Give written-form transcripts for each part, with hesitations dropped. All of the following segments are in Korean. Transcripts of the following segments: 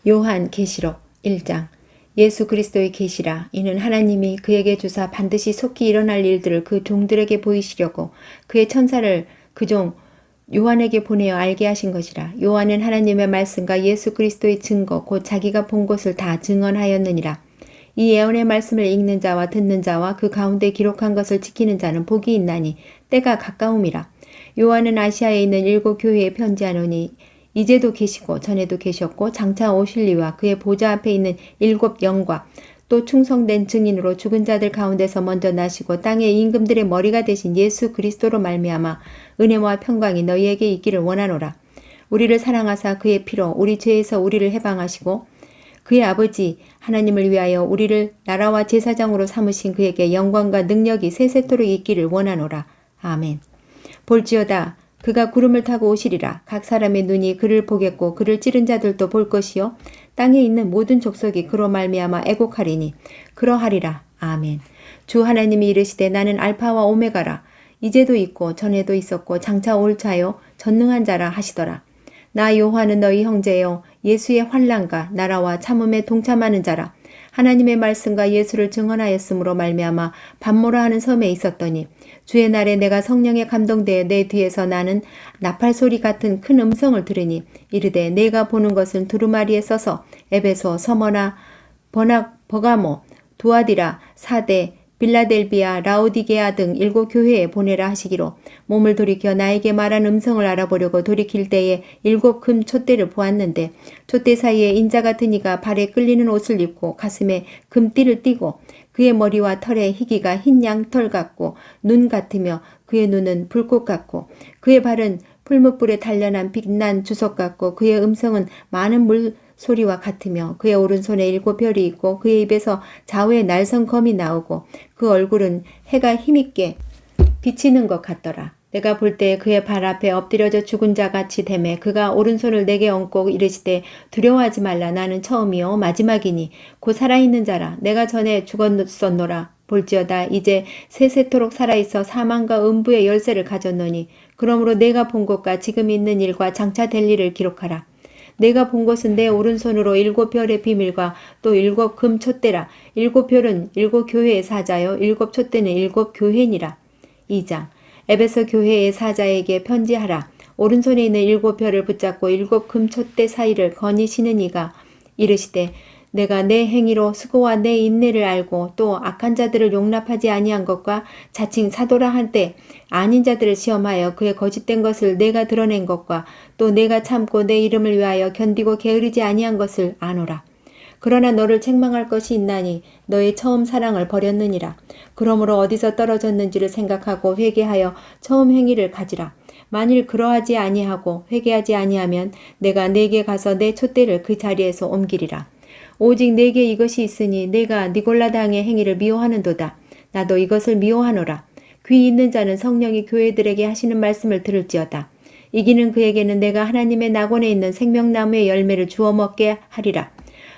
요한 계시록 1장. 예수 그리스도의 계시라. 이는 하나님이 그에게 주사 반드시 속히 일어날 일들을 그 종들에게 보이시려고 그의 천사를 그 종 요한에게 보내어 알게 하신 것이라. 요한은 하나님의 말씀과 예수 그리스도의 증거 곧 자기가 본 것을 다 증언하였느니라. 이 예언의 말씀을 읽는 자와 듣는 자와 그 가운데 기록한 것을 지키는 자는 복이 있나니 때가 가까움이라. 요한은 아시아에 있는 7 교회에 편지하노니 이제도 계시고 전에도 계셨고 장차 오실 이와 그의 보좌 앞에 있는 7 영과 또 충성된 증인으로 죽은 자들 가운데서 먼저 나시고 땅의 임금들의 머리가 되신 예수 그리스도로 말미암아 은혜와 평강이 너희에게 있기를 원하노라. 우리를 사랑하사 그의 피로 우리 죄에서 우리를 해방하시고 그의 아버지 하나님을 위하여 우리를 나라와 제사장으로 삼으신 그에게 영광과 능력이 세세토록 있기를 원하노라. 아멘. 볼지어다 그가 구름을 타고 오시리라. 각 사람의 눈이 그를 보겠고 그를 찌른 자들도 볼 것이요 땅에 있는 모든 족속이 그로 말미암아 애곡하리니 그러하리라. 아멘. 주 하나님이 이르시되 나는 알파와 오메가라. 이제도 있고 전에도 있었고 장차 올 자요 전능한 자라 하시더라. 나 요한은 너희 형제요 예수의 환난과 나라와 참음에 동참하는 자라. 하나님의 말씀과 예수를 증언하였으므로 말미암아 반모라 하는 섬에 있었더니 주의 날에 내가 성령에 감동되어 내 뒤에서 나는 나팔 소리 같은 큰 음성을 들으니 이르되 내가 보는 것은 두루마리에 써서 에베소, 서머나, 버가모, 두아디라, 사데, 빌라델비아, 라오디게아 등 7 교회에 보내라 하시기로 몸을 돌이켜 나에게 말한 음성을 알아보려고 돌이킬 때에 7 금 촛대를 보았는데 촛대 사이에 인자 같은 이가 발에 끌리는 옷을 입고 가슴에 금띠를 띠고 그의 머리와 털에 희기가 흰 양털 같고 눈 같으며 그의 눈은 불꽃 같고 그의 발은 풀무불에 단련한 빛난 주석 같고 그의 음성은 많은 물 소리와 같으며 그의 오른손에 7 별이 있고 그의 입에서 좌우에 날선 검이 나오고 그 얼굴은 해가 힘있게 비치는 것 같더라. 내가 볼 때 그의 발 앞에 엎드려져 죽은 자 같이 되매 그가 오른손을 내게 얹고 이르시되 두려워하지 말라. 나는 처음이요 마지막이니 곧 살아있는 자라. 내가 전에 죽었었노라. 볼지어다 이제 세세토록 살아있어 사망과 음부의 열쇠를 가졌노니 그러므로 내가 본 것과 지금 있는 일과 장차 될 일을 기록하라. 내가 본 것은 내 오른손으로 7 별의 비밀과 또 7 금 촛대라. 7 별은 7 교회의 사자요 7 촛대는 7 교회니라. 2장. 에베소 교회의 사자에게 편지하라. 오른손에 있는 7 별을 붙잡고 7 금 촛대 사이를 거니 시는 이가 이르시되 내가 내 행위로 수고와 내 인내를 알고 또 악한 자들을 용납하지 아니한 것과 자칭 사도라 한때 아닌 자들을 시험하여 그의 거짓된 것을 내가 드러낸 것과 또 내가 참고 내 이름을 위하여 견디고 게으르지 아니한 것을 아노라. 그러나 너를 책망할 것이 있나니 너의 처음 사랑을 버렸느니라. 그러므로 어디서 떨어졌는지를 생각하고 회개하여 처음 행위를 가지라. 만일 그러하지 아니하고 회개하지 아니하면 내가 네게 가서 내 촛대를 그 자리에서 옮기리라. 오직 내게 이것이 있으니 내가 니골라당의 행위를 미워하는도다. 나도 이것을 미워하노라. 귀 있는 자는 성령이 교회들에게 하시는 말씀을 들을지어다. 이기는 그에게는 내가 하나님의 낙원에 있는 생명나무의 열매를 주워 먹게 하리라.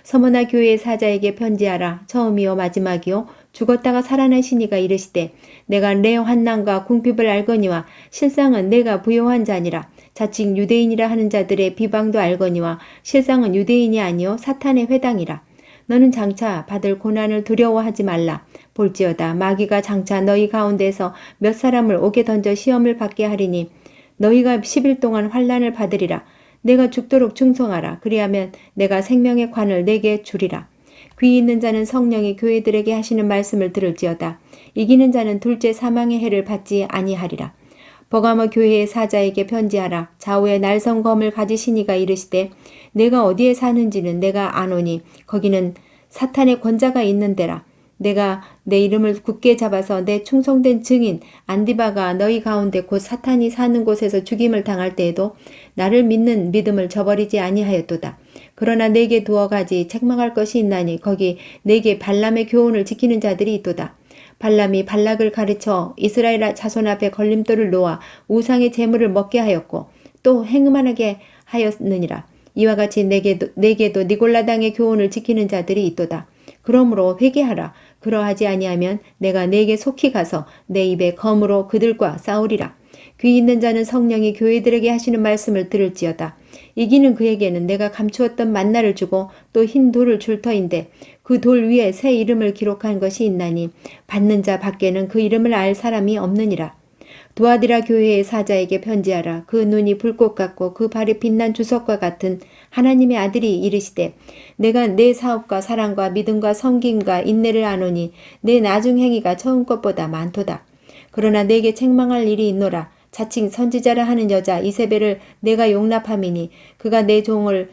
서머나 교회의 사자에게 편지하라. 처음이요 마지막이요 죽었다가 살아나신 이가 이르시되 내가 내 환난과 궁핍을 알거니와 실상은 내가 부요한 자니라. 자칭 유대인이라 하는 자들의 비방도 알거니와 실상은 유대인이 아니요 사탄의 회당이라. 너는 장차 받을 고난을 두려워하지 말라. 볼지어다 마귀가 장차 너희 가운데서 몇 사람을 옥에 던져 시험을 받게 하리니 너희가 10일 동안 환난을 받으리라. 내가 죽도록 충성하라. 그리하면 내가 생명의 관을 내게 주리라. 귀 있는 자는 성령이 교회들에게 하시는 말씀을 들을지어다. 이기는 자는 둘째 사망의 해를 받지 아니하리라. 버가모 교회의 사자에게 편지하라. 좌우에 날선 검을 가지신 이가 이르시되 내가 어디에 사는지는 내가 아노니 거기는 사탄의 권자가 있는 데라. 내가 내 이름을 굳게 잡아서 내 충성된 증인 안디바가 너희 가운데 곧 사탄이 사는 곳에서 죽임을 당할 때에도 나를 믿는 믿음을 저버리지 아니하였도다. 그러나 내게 두어 가지 책망할 것이 있나니 거기 내게 발람의 교훈을 지키는 자들이 있도다. 발람이 발락을 가르쳐 이스라엘 자손 앞에 걸림돌을 놓아 우상의 제물을 먹게 하였고 또 행음하게 하였느니라. 이와 같이 내게도 니골라당의 교훈을 지키는 자들이 있도다. 그러므로 회개하라. 그러하지 아니하면 내가 네게 속히 가서 내 입에 검으로 그들과 싸우리라. 귀 있는 자는 성령이 교회들에게 하시는 말씀을 들을지어다. 이기는 그에게는 내가 감추었던 만나를 주고 또 흰 돌을 줄 터인데 그 돌 위에 새 이름을 기록한 것이 있나니 받는 자 밖에는 그 이름을 알 사람이 없느니라. 두아디라 교회의 사자에게 편지하라. 그 눈이 불꽃 같고 그 발이 빛난 주석과 같은 하나님의 아들이 이르시되 내가 내 사업과 사랑과 믿음과 섬김과 인내를 아노니 내 나중 행위가 처음 것보다 많도다. 그러나 내게 책망할 일이 있노라. 자칭 선지자라 하는 여자 이세벨을 내가 용납함이니 그가 내 종을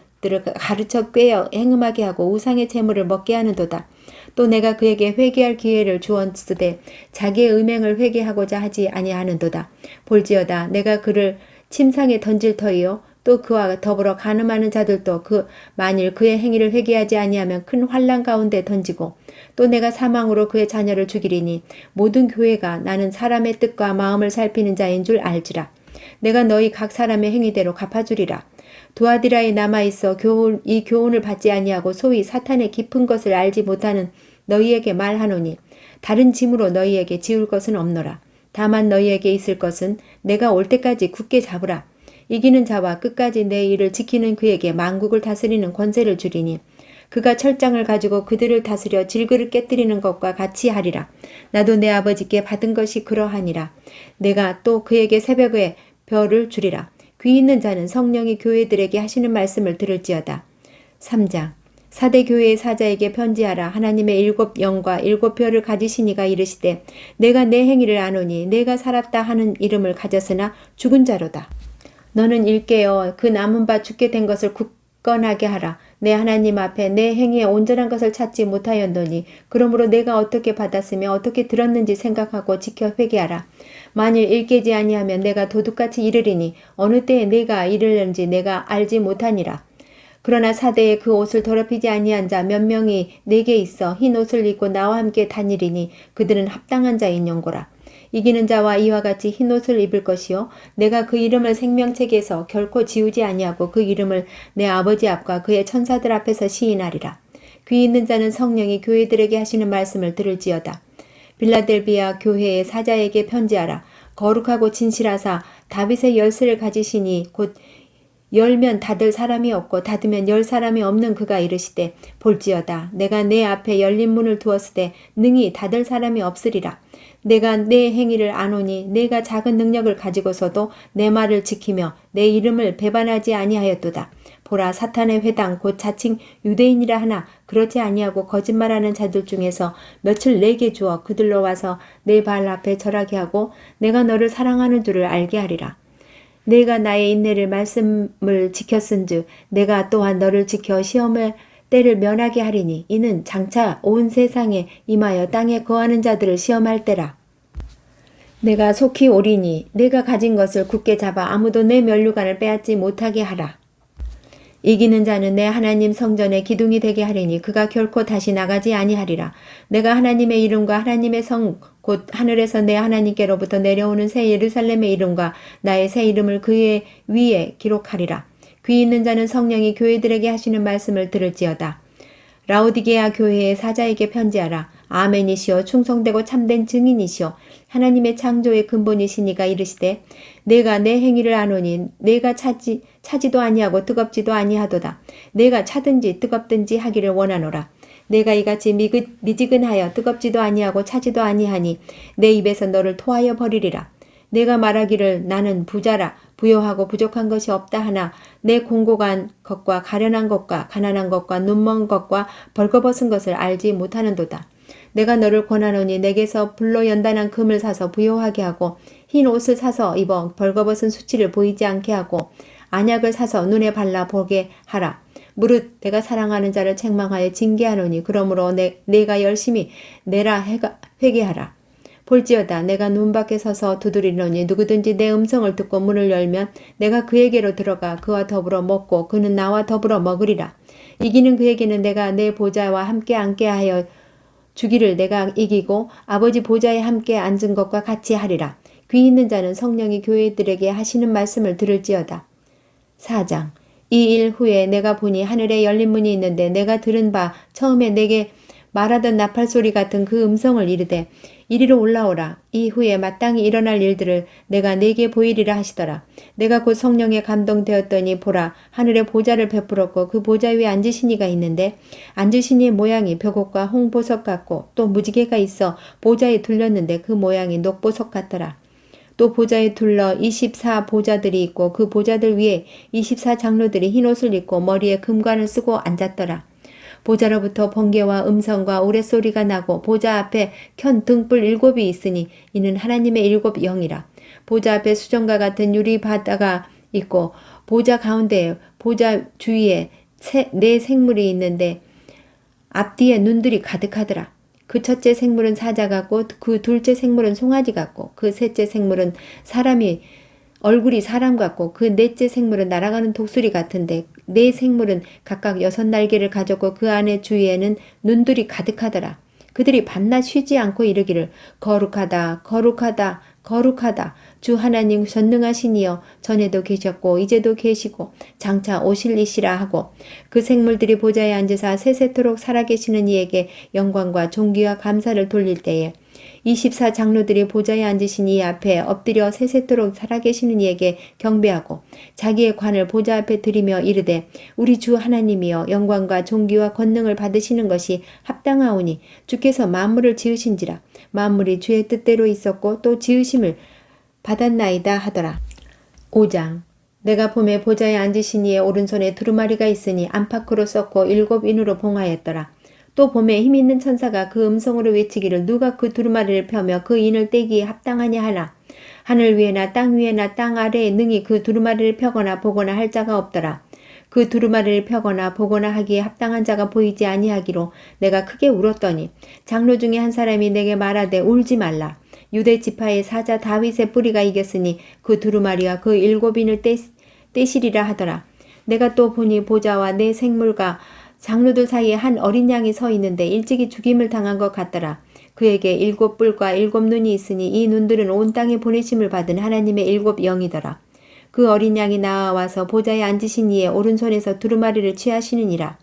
가르쳐 꿰어 행음하게 하고 우상의 재물을 먹게 하는도다. 또 내가 그에게 회개할 기회를 주었으되 자기의 음행을 회개하고자 하지 아니하는도다. 볼지어다 내가 그를 침상에 던질 터이요 또 그와 더불어 간음하는 자들도 만일 그의 행위를 회개하지 아니하면 큰 환난 가운데 던지고 또 내가 사망으로 그의 자녀를 죽이리니 모든 교회가 나는 사람의 뜻과 마음을 살피는 자인 줄 알지라. 내가 너희 각 사람의 행위대로 갚아주리라. 두아디라에 남아있어 이 교훈을 받지 아니하고 소위 사탄의 깊은 것을 알지 못하는 너희에게 말하노니 다른 짐으로 너희에게 지울 것은 없노라. 다만 너희에게 있을 것은 내가 올 때까지 굳게 잡으라. 이기는 자와 끝까지 내 일을 지키는 그에게 만국을 다스리는 권세를 주리니 그가 철장을 가지고 그들을 다스려 질그를 깨뜨리는 것과 같이 하리라. 나도 내 아버지께 받은 것이 그러하니라. 내가 또 그에게 새벽에 별을 주리라. 귀 있는 자는 성령이 교회들에게 하시는 말씀을 들을지어다. 3장 사대 교회의 사자에게 편지하라. 하나님의 7 영과 7 별을 가지시니가 이르시되 내가 내 행위를 아노니 내가 살았다 하는 이름을 가졌으나 죽은 자로다. 너는 일깨어 그 남은 바 죽게 된 것을 굳건하게 하라. 내 하나님 앞에 내 행위에 온전한 것을 찾지 못하였노니 그러므로 내가 어떻게 받았으며 어떻게 들었는지 생각하고 지켜 회개하라. 만일 일깨지 아니하면 내가 도둑같이 이르리니 어느 때에 내가 이르는지 내가 알지 못하니라. 그러나 사대에 그 옷을 더럽히지 아니한 자 몇 명이 내게 있어 흰 옷을 입고 나와 함께 다니리니 그들은 합당한 자인 연고라. 이기는 자와 이와 같이 흰 옷을 입을 것이요 내가 그 이름을 생명책에서 결코 지우지 아니하고 그 이름을 내 아버지 앞과 그의 천사들 앞에서 시인하리라. 귀 있는 자는 성령이 교회들에게 하시는 말씀을 들을지어다. 빌라델비아 교회의 사자에게 편지하라. 거룩하고 진실하사 다윗의 열쇠를 가지시니 곧 열면 닫을 사람이 없고 닫으면 열 사람이 없는 그가 이르시되 볼지어다 내가 내 앞에 열린 문을 두었으되 능히 닫을 사람이 없으리라. 내가 내 행위를 아노니 내가 작은 능력을 가지고서도 내 말을 지키며 내 이름을 배반하지 아니하였도다. 보라 사탄의 회당 곧 자칭 유대인이라 하나 그렇지 아니하고 거짓말하는 자들 중에서 며칠 내게 주어 그들로 와서 내 발 앞에 절하게 하고 내가 너를 사랑하는 줄을 알게 하리라. 내가 나의 인내를 말씀을 지켰은즉 내가 또한 너를 지켜 시험의 때를 면하게 하리니 이는 장차 온 세상에 임하여 땅에 거하는 자들을 시험할 때라. 내가 속히 오리니 내가 가진 것을 굳게 잡아 아무도 내 면류관을 빼앗지 못하게 하라. 이기는 자는 내 하나님 성전의 기둥이 되게 하리니 그가 결코 다시 나가지 아니하리라. 내가 하나님의 이름과 하나님의 성 곧 하늘에서 내 하나님께로부터 내려오는 새 예루살렘의 이름과 나의 새 이름을 그의 위에 기록하리라. 귀 있는 자는 성령이 교회들에게 하시는 말씀을 들을지어다. 라오디게아 교회의 사자에게 편지하라. 아멘이시오 충성되고 참된 증인이시오 하나님의 창조의 근본이시니가 이르시되 내가 내 행위를 아노니 내가 차지도 아니하고 뜨겁지도 아니하도다. 내가 차든지 뜨겁든지 하기를 원하노라. 내가 이같이 미지근하여 뜨겁지도 아니하고 차지도 아니하니 내 입에서 너를 토하여 버리리라. 내가 말하기를 나는 부자라 부요하고 부족한 것이 없다 하나 내 공고한 것과 가련한 것과 가난한 것과 눈먼 것과 벌거벗은 것을 알지 못하는도다. 내가 너를 권하노니 내게서 불로 연단한 금을 사서 부요하게 하고 흰 옷을 사서 입어 벌거벗은 수치를 보이지 않게 하고 안약을 사서 눈에 발라 보게 하라. 무릇 내가 사랑하는 자를 책망하여 징계하노니 그러므로 내가 열심히 내라 회개하라. 볼지어다 내가 눈 밖에 서서 두드리노니 누구든지 내 음성을 듣고 문을 열면 내가 그에게로 들어가 그와 더불어 먹고 그는 나와 더불어 먹으리라. 이기는 그에게는 내가 내 보좌와 함께 앉게 하여 주기를 내가 이기고 아버지 보좌에 함께 앉은 것과 같이 하리라. 귀 있는 자는 성령이 교회들에게 하시는 말씀을 들을지어다. 4장 이 일 후에 내가 보니 하늘에 열린 문이 있는데 내가 들은 바 처음에 내게 말하던 나팔 소리 같은 그 음성을 이르되 이리로 올라오라. 이후에 마땅히 일어날 일들을 내가 네게 보이리라 하시더라. 내가 곧 성령에 감동되었더니 보라 하늘에 보좌를 베풀었고 그 보좌 위에 앉으신 이가 있는데 앉으신 이의 모양이 벽옥과 홍보석 같고 또 무지개가 있어 보좌에 둘렸는데 그 모양이 녹보석 같더라. 또 보좌에 둘러 24 보좌들이 있고 그 보좌들 위에 24 장로들이 흰옷을 입고 머리에 금관을 쓰고 앉았더라. 보좌로부터 번개와 음성과 우레소리가 나고 보좌 앞에 켠 등불 7이 있으니 이는 하나님의 7 영이라. 보좌 앞에 수정과 같은 유리 바다가 있고 보좌 가운데 보좌 주위에 네 생물이 있는데 앞뒤에 눈들이 가득하더라. 그 첫째 생물은 사자 같고 그 둘째 생물은 송아지 같고 그 셋째 생물은 얼굴이 사람 같고 그 넷째 생물은 날아가는 독수리 같은데 네 생물은 각각 6날개를 가졌고 그 안에 주위에는 눈들이 가득하더라. 그들이 밤낮 쉬지 않고 이르기를 거룩하다 거룩하다 거룩하다 주 하나님 전능하신 이여 전에도 계셨고 이제도 계시고 장차 오실 이시라 하고 그 생물들이 보좌에 앉으사 세세토록 살아계시는 이에게 영광과 존귀와 감사를 돌릴 때에 24 장로들이 보좌에 앉으신 이 앞에 엎드려 세세토록 살아계시는 이에게 경배하고 자기의 관을 보좌 앞에 드리며 이르되 우리 주 하나님이여 영광과 존귀와 권능을 받으시는 것이 합당하오니 주께서 만물을 지으신지라 만물이 주의 뜻대로 있었고 또 지으심을 받았나이다 하더라. 5장 내가 봄에 보좌에 앉으신 이의 오른손에 두루마리가 있으니 안팎으로 썩고 7 인으로 봉하였더라. 또 봄에 힘있는 천사가 그 음성으로 외치기를 누가 그 두루마리를 펴며 그 인을 떼기에 합당하냐 하나. 하늘 위에나 땅 위에나 땅 아래에 능히 그 두루마리를 펴거나 보거나 할 자가 없더라. 그 두루마리를 펴거나 보거나 하기에 합당한 자가 보이지 아니하기로 내가 크게 울었더니 장로 중에 한 사람이 내게 말하되 울지 말라. 유대 지파의 사자 다윗의 뿌리가 이겼으니 그 두루마리와 그 7인을 떼시리라 하더라. 내가 또 보니 보좌와 네 생물과 장로들 사이에 한 어린 양이 서 있는데 일찍이 죽임을 당한 것 같더라. 그에게 7 뿔과 7 눈이 있으니 이 눈들은 온 땅에 보내심을 받은 하나님의 7 영이더라. 그 어린 양이 나와서 보좌에 앉으신 이의 오른손에서 두루마리를 취하시느니라.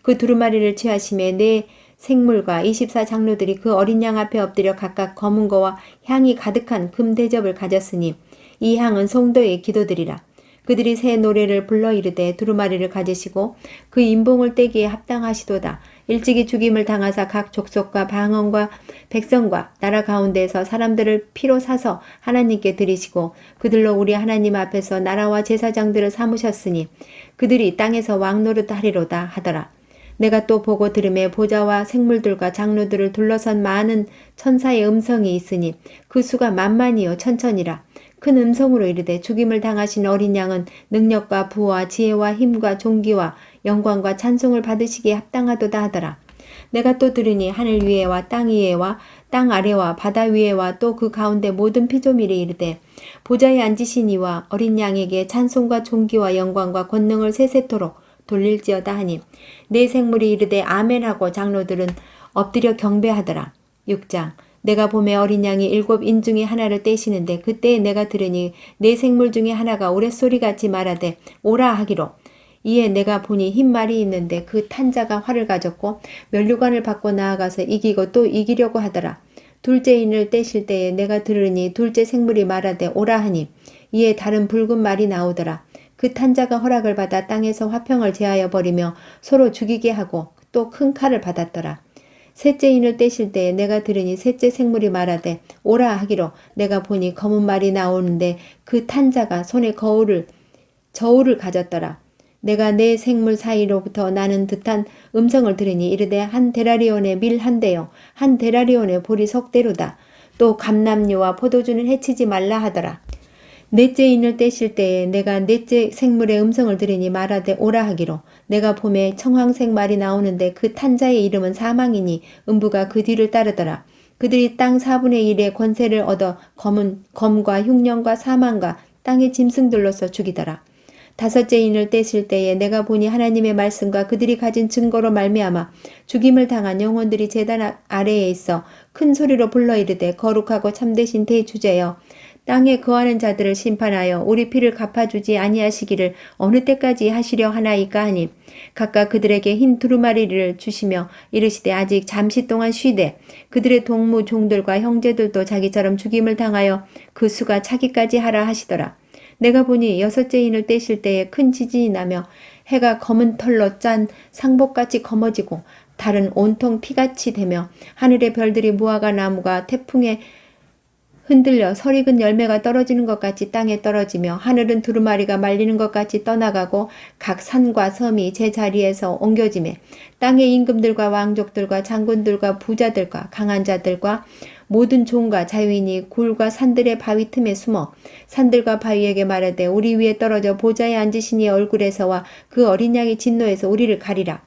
그 두루마리를 취하심에 네 생물과 24 장로들이 그 어린 양 앞에 엎드려 각각 검은 거와 향이 가득한 금 대접을 가졌으니 이 향은 성도의 기도들이라. 그들이 새 노래를 불러 이르되 두루마리를 가지시고 그 인봉을 떼기에 합당하시도다. 일찍이 죽임을 당하사 각 족속과 방언과 백성과 나라 가운데에서 사람들을 피로 사서 하나님께 드리시고 그들로 우리 하나님 앞에서 나라와 제사장들을 삼으셨으니 그들이 땅에서 왕노릇 하리로다 하더라. 내가 또 보고 들음에 보좌와 생물들과 장로들을 둘러선 많은 천사의 음성이 있으니 그 수가 만만이요 천천이라. 큰 음성으로 이르되 죽임을 당하신 어린 양은 능력과 부와 지혜와 힘과 존귀와 영광과 찬송을 받으시기에 합당하도다 하더라. 내가 또 들으니 하늘 위에와 땅 위에와 땅 아래와 바다 위에와 또 그 가운데 모든 피조물이 이르되 보좌에 앉으신 이와 어린 양에게 찬송과 존귀와 영광과 권능을 세세토록 돌릴지어다 하니 네 생물이 이르되 아멘하고 장로들은 엎드려 경배하더라. 6장 내가 봄에 어린 양이 7인 중에 하나를 떼시는데 그때 내가 들으니 네 생물 중에 하나가 우레소리같이 말하되 오라 하기로 이에 내가 보니 흰 말이 있는데 그 탄자가 활을 가졌고 면류관을 받고 나아가서 이기고 또 이기려고 하더라. 둘째 인을 떼실 때에 내가 들으니 둘째 생물이 말하되 오라 하니 이에 다른 붉은 말이 나오더라. 그 탄자가 허락을 받아 땅에서 화평을 제하여 버리며 서로 죽이게 하고 또 큰 칼을 받았더라. 셋째 인을 떼실 때에 내가 들으니 셋째 생물이 말하되 오라 하기로 내가 보니 검은 말이 나오는데 그 탄자가 손에 저울을 가졌더라. 내가 네 생물 사이로부터 나는 듯한 음성을 들으니 이르되 한 데라리온의 밀 한 대요 한 데라리온의 보리 석대로다. 또 감람류와 포도주는 해치지 말라 하더라. 넷째 인을 떼실 때에 내가 넷째 생물의 음성을 들으니 말하되 오라 하기로 내가 봄에 청황색 말이 나오는데 그 탄자의 이름은 사망이니 음부가 그 뒤를 따르더라. 그들이 땅 4분의 1의 권세를 얻어 검과 흉년과 사망과 땅의 짐승들로서 죽이더라. 다섯째 인을 떼실 때에 내가 보니 하나님의 말씀과 그들이 가진 증거로 말미암아 죽임을 당한 영혼들이 제단 아래에 있어 큰 소리로 불러 이르되 거룩하고 참되신 대주제여 땅에 거하는 자들을 심판하여 우리 피를 갚아주지 아니하시기를 어느 때까지 하시려 하나이까 하니 각각 그들에게 흰 두루마리를 주시며 이르시되 아직 잠시 동안 쉬되 그들의 동무 종들과 형제들도 자기처럼 죽임을 당하여 그 수가 차기까지 하라 하시더라. 내가 보니 여섯째 인을 떼실 때에 큰 지진이 나며 해가 검은 털로 짠 상복같이 검어지고 달은 온통 피같이 되며 하늘의 별들이 무화과 나무가 태풍에 흔들려 설익은 열매가 떨어지는 것 같이 땅에 떨어지며 하늘은 두루마리가 말리는 것 같이 떠나가고 각 산과 섬이 제 자리에서 옮겨지매 땅의 임금들과 왕족들과 장군들과 부자들과 강한 자들과 모든 종과 자유인이 굴과 산들의 바위 틈에 숨어 산들과 바위에게 말하되 우리 위에 떨어져 보좌에 앉으신 이의 얼굴에서와 그 어린 양의 진노에서 우리를 가리라.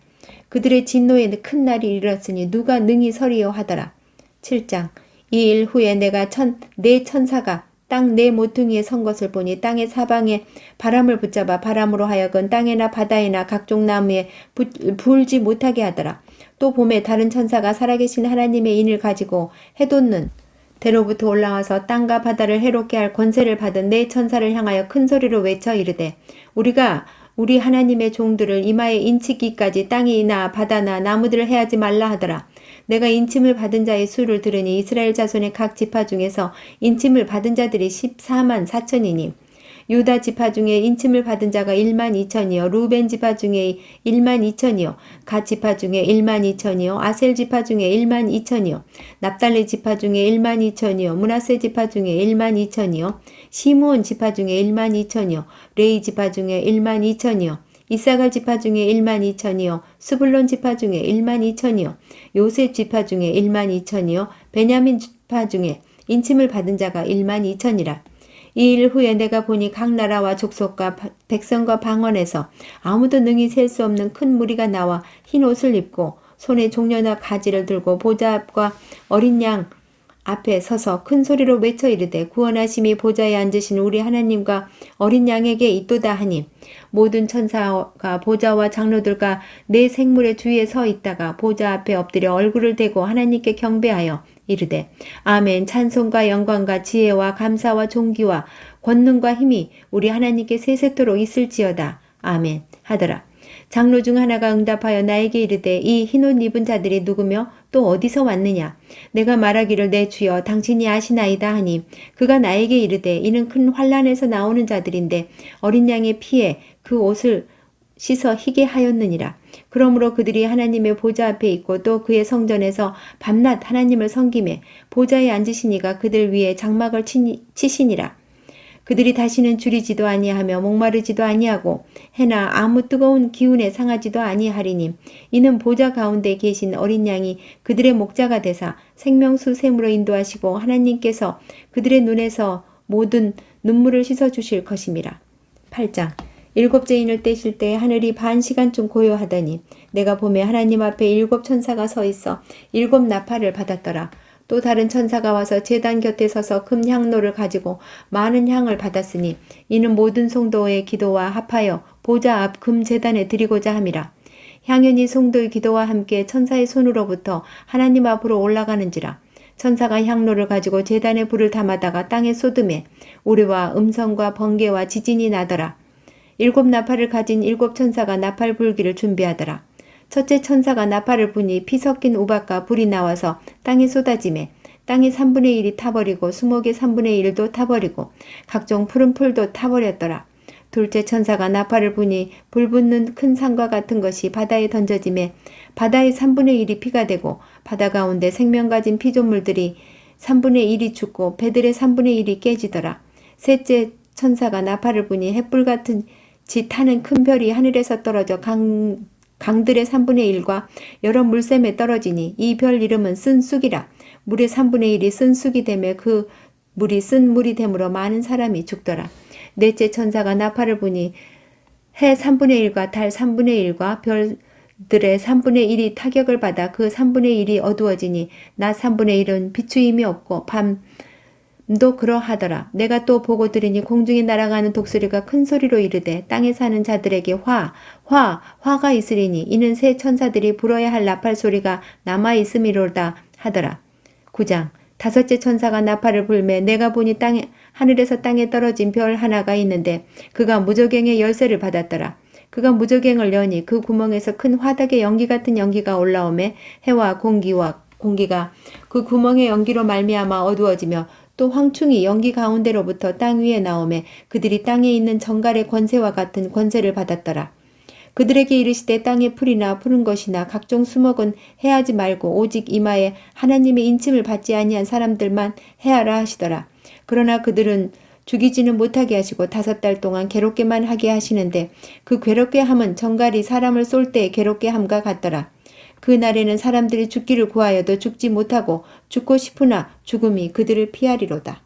그들의 진노에 큰 날이 이르렀으니 누가 능히 서리요 하더라. 7장 이 일 후에 내가 네 천사가 땅 네 모퉁이에 선 것을 보니 땅의 사방에 바람을 붙잡아 바람으로 하여금 땅에나 바다에나 각종 나무에 불지 못하게 하더라. 또 봄에 다른 천사가 살아계신 하나님의 인을 가지고 해돋는 대로부터 올라와서 땅과 바다를 해롭게 할 권세를 받은 네 천사를 향하여 큰 소리로 외쳐 이르되 우리가 우리 하나님의 종들을 이마에 인치기까지 땅이나 바다나 나무들을 해하지 말라 하더라. 내가 인침을 받은 자의 수를 들으니 이스라엘 자손의 각 지파 중에서 인침을 받은 자들이 14만 4천이니 유다 지파 중에 인침을 받은 자가 1만 2천이요 루벤 지파 중에 1만 2천이요 갓 지파 중에 1만 2천이요 아셀 지파 중에 1만 2천이요 납달리 지파 중에 1만 2천이요 므낫세 지파 중에 1만 2천이요 시므온 지파 중에 1만 2천이요 레이 지파 중에 1만 2천이요 이사갈 지파 중에 1만 2천이요 스불론 지파 중에 1만 2천이요 요셉 지파 중에 1만 2천이요 베냐민 지파 중에 인침을 받은 자가 1만 2천이라. 이 일 후에 내가 보니 각 나라와 족속과 백성과 방언에서 아무도 능히 셀 수 없는 큰 무리가 나와 흰 옷을 입고 손에 종려나 가지를 들고 보좌 앞과 어린 양 앞에 서서 큰 소리로 외쳐 이르되 구원하심이 보좌에 앉으신 우리 하나님과 어린 양에게 있도다 하니 모든 천사가 보좌와 장로들과 네 생물의 주위에 서 있다가 보좌 앞에 엎드려 얼굴을 대고 하나님께 경배하여 이르되 아멘 찬송과 영광과 지혜와 감사와 존귀와 권능과 힘이 우리 하나님께 세세토록 있을지어다 아멘 하더라. 장로 중 하나가 응답하여 나에게 이르되 이 흰옷 입은 자들이 누구며 또 어디서 왔느냐 내가 말하기를 내 주여 당신이 아시나이다 하니 그가 나에게 이르되 이는 큰 환란에서 나오는 자들인데 어린 양의 피에 그 옷을 씻어 희게 하였느니라. 그러므로 그들이 하나님의 보좌 앞에 있고 또 그의 성전에서 밤낮 하나님을 섬기매 보좌에 앉으시니가 그들 위에 장막을 치시니라. 그들이 다시는 줄이지도 아니하며 목마르지도 아니하고 해나 아무 뜨거운 기운에 상하지도 아니하리니 이는 보좌 가운데 계신 어린 양이 그들의 목자가 되사 생명수 샘으로 인도하시고 하나님께서 그들의 눈에서 모든 눈물을 씻어주실 것임이라. 8장 일곱째 인을 떼실 때 하늘이 반 시간쯤 고요하더니 내가 보매 하나님 앞에 7 천사가 서 있어 7 나팔을 받았더라. 또 다른 천사가 와서 제단 곁에 서서 금 향로를 가지고 많은 향을 받았으니 이는 모든 성도의 기도와 합하여 보좌 앞 금 제단에 드리고자 함이라. 향연이 성도의 기도와 함께 천사의 손으로부터 하나님 앞으로 올라가는지라. 천사가 향로를 가지고 제단에 불을 담아다가 땅에 쏟음에 우리와 음성과 번개와 지진이 나더라. 7 나팔을 가진 7 천사가 나팔 불기를 준비하더라. 첫째 천사가 나팔을 부니 피 섞인 우박과 불이 나와서 땅에 쏟아지매 땅의 3분의 1이 타버리고 수목의 3분의 1도 타버리고 각종 푸른 풀도 타버렸더라. 둘째 천사가 나팔을 부니 불 붙는 큰 산과 같은 것이 바다에 던져지매 바다의 3분의 1이 피가 되고 바다 가운데 생명 가진 피조물들이 3분의 1이 죽고 배들의 3분의 1이 깨지더라. 셋째 천사가 나팔을 부니 햇불 같은 지 타는 큰 별이 하늘에서 떨어져 강들의 3분의 1과 여러 물샘에 떨어지니 이 별 이름은 쓴 쑥이라. 물의 3분의 1이 쓴 쑥이 되며 그 물이 쓴 물이 되므로 많은 사람이 죽더라. 넷째 천사가 나팔을 부니 해 3분의 1과 달 3분의 1과 별들의 3분의 1이 타격을 받아 그 3분의 1이 어두워지니 낮 3분의 1은 비추임이 없고 밤도 그러하더라. 내가 또 보고 들으니 공중에 날아가는 독수리가 큰 소리로 이르되 땅에 사는 자들에게 화가 있으리니 이는 새 천사들이 불어야 할 나팔 소리가 남아 있음이로다 하더라. 9장 다섯째 천사가 나팔을 불매 내가 보니 땅에 하늘에서 땅에 떨어진 별 하나가 있는데 그가 무저갱의 열쇠를 받았더라. 그가 무저갱을 여니 그 구멍에서 큰 화덕의 연기 같은 연기가 올라오매 해와 공기가 그 구멍의 연기로 말미암아 어두워지며 또 황충이 연기 가운데로부터 땅 위에 나오매 그들이 땅에 있는 정갈의 권세와 같은 권세를 받았더라. 그들에게 이르시되 땅의 풀이나 푸른 것이나 각종 수목은 해하지 말고 오직 이마에 하나님의 인침을 받지 아니한 사람들만 해하라 하시더라. 그러나 그들은 죽이지는 못하게 하시고 5달 동안 괴롭게만 하게 하시는데 그 괴롭게 함은 정갈이 사람을 쏠 때의 괴롭게 함과 같더라. 그 날에는 사람들이 죽기를 구하여도 죽지 못하고 죽고 싶으나 죽음이 그들을 피하리로다.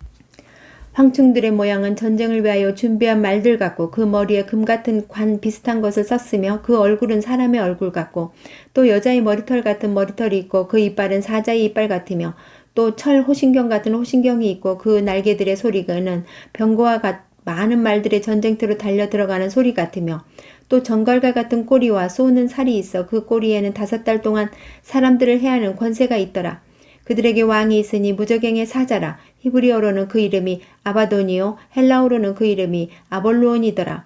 황충들의 모양은 전쟁을 위하여 준비한 말들 같고 그 머리에 금 같은 관 비슷한 것을 썼으며 그 얼굴은 사람의 얼굴 같고 또 여자의 머리털 같은 머리털이 있고 그 이빨은 사자의 이빨 같으며 또 철 호신경 같은 호신경이 있고 그 날개들의 소리는 병거와 많은 말들의 전쟁터로 달려 들어가는 소리 같으며 또 정갈과 같은 꼬리와 쏘는 살이 있어 그 꼬리에는 5달 동안 사람들을 해하는 권세가 있더라. 그들에게 왕이 있으니 무저갱의 사자라. 히브리어로는 그 이름이 아바돈이요 헬라어로는 그 이름이 아볼루온이더라.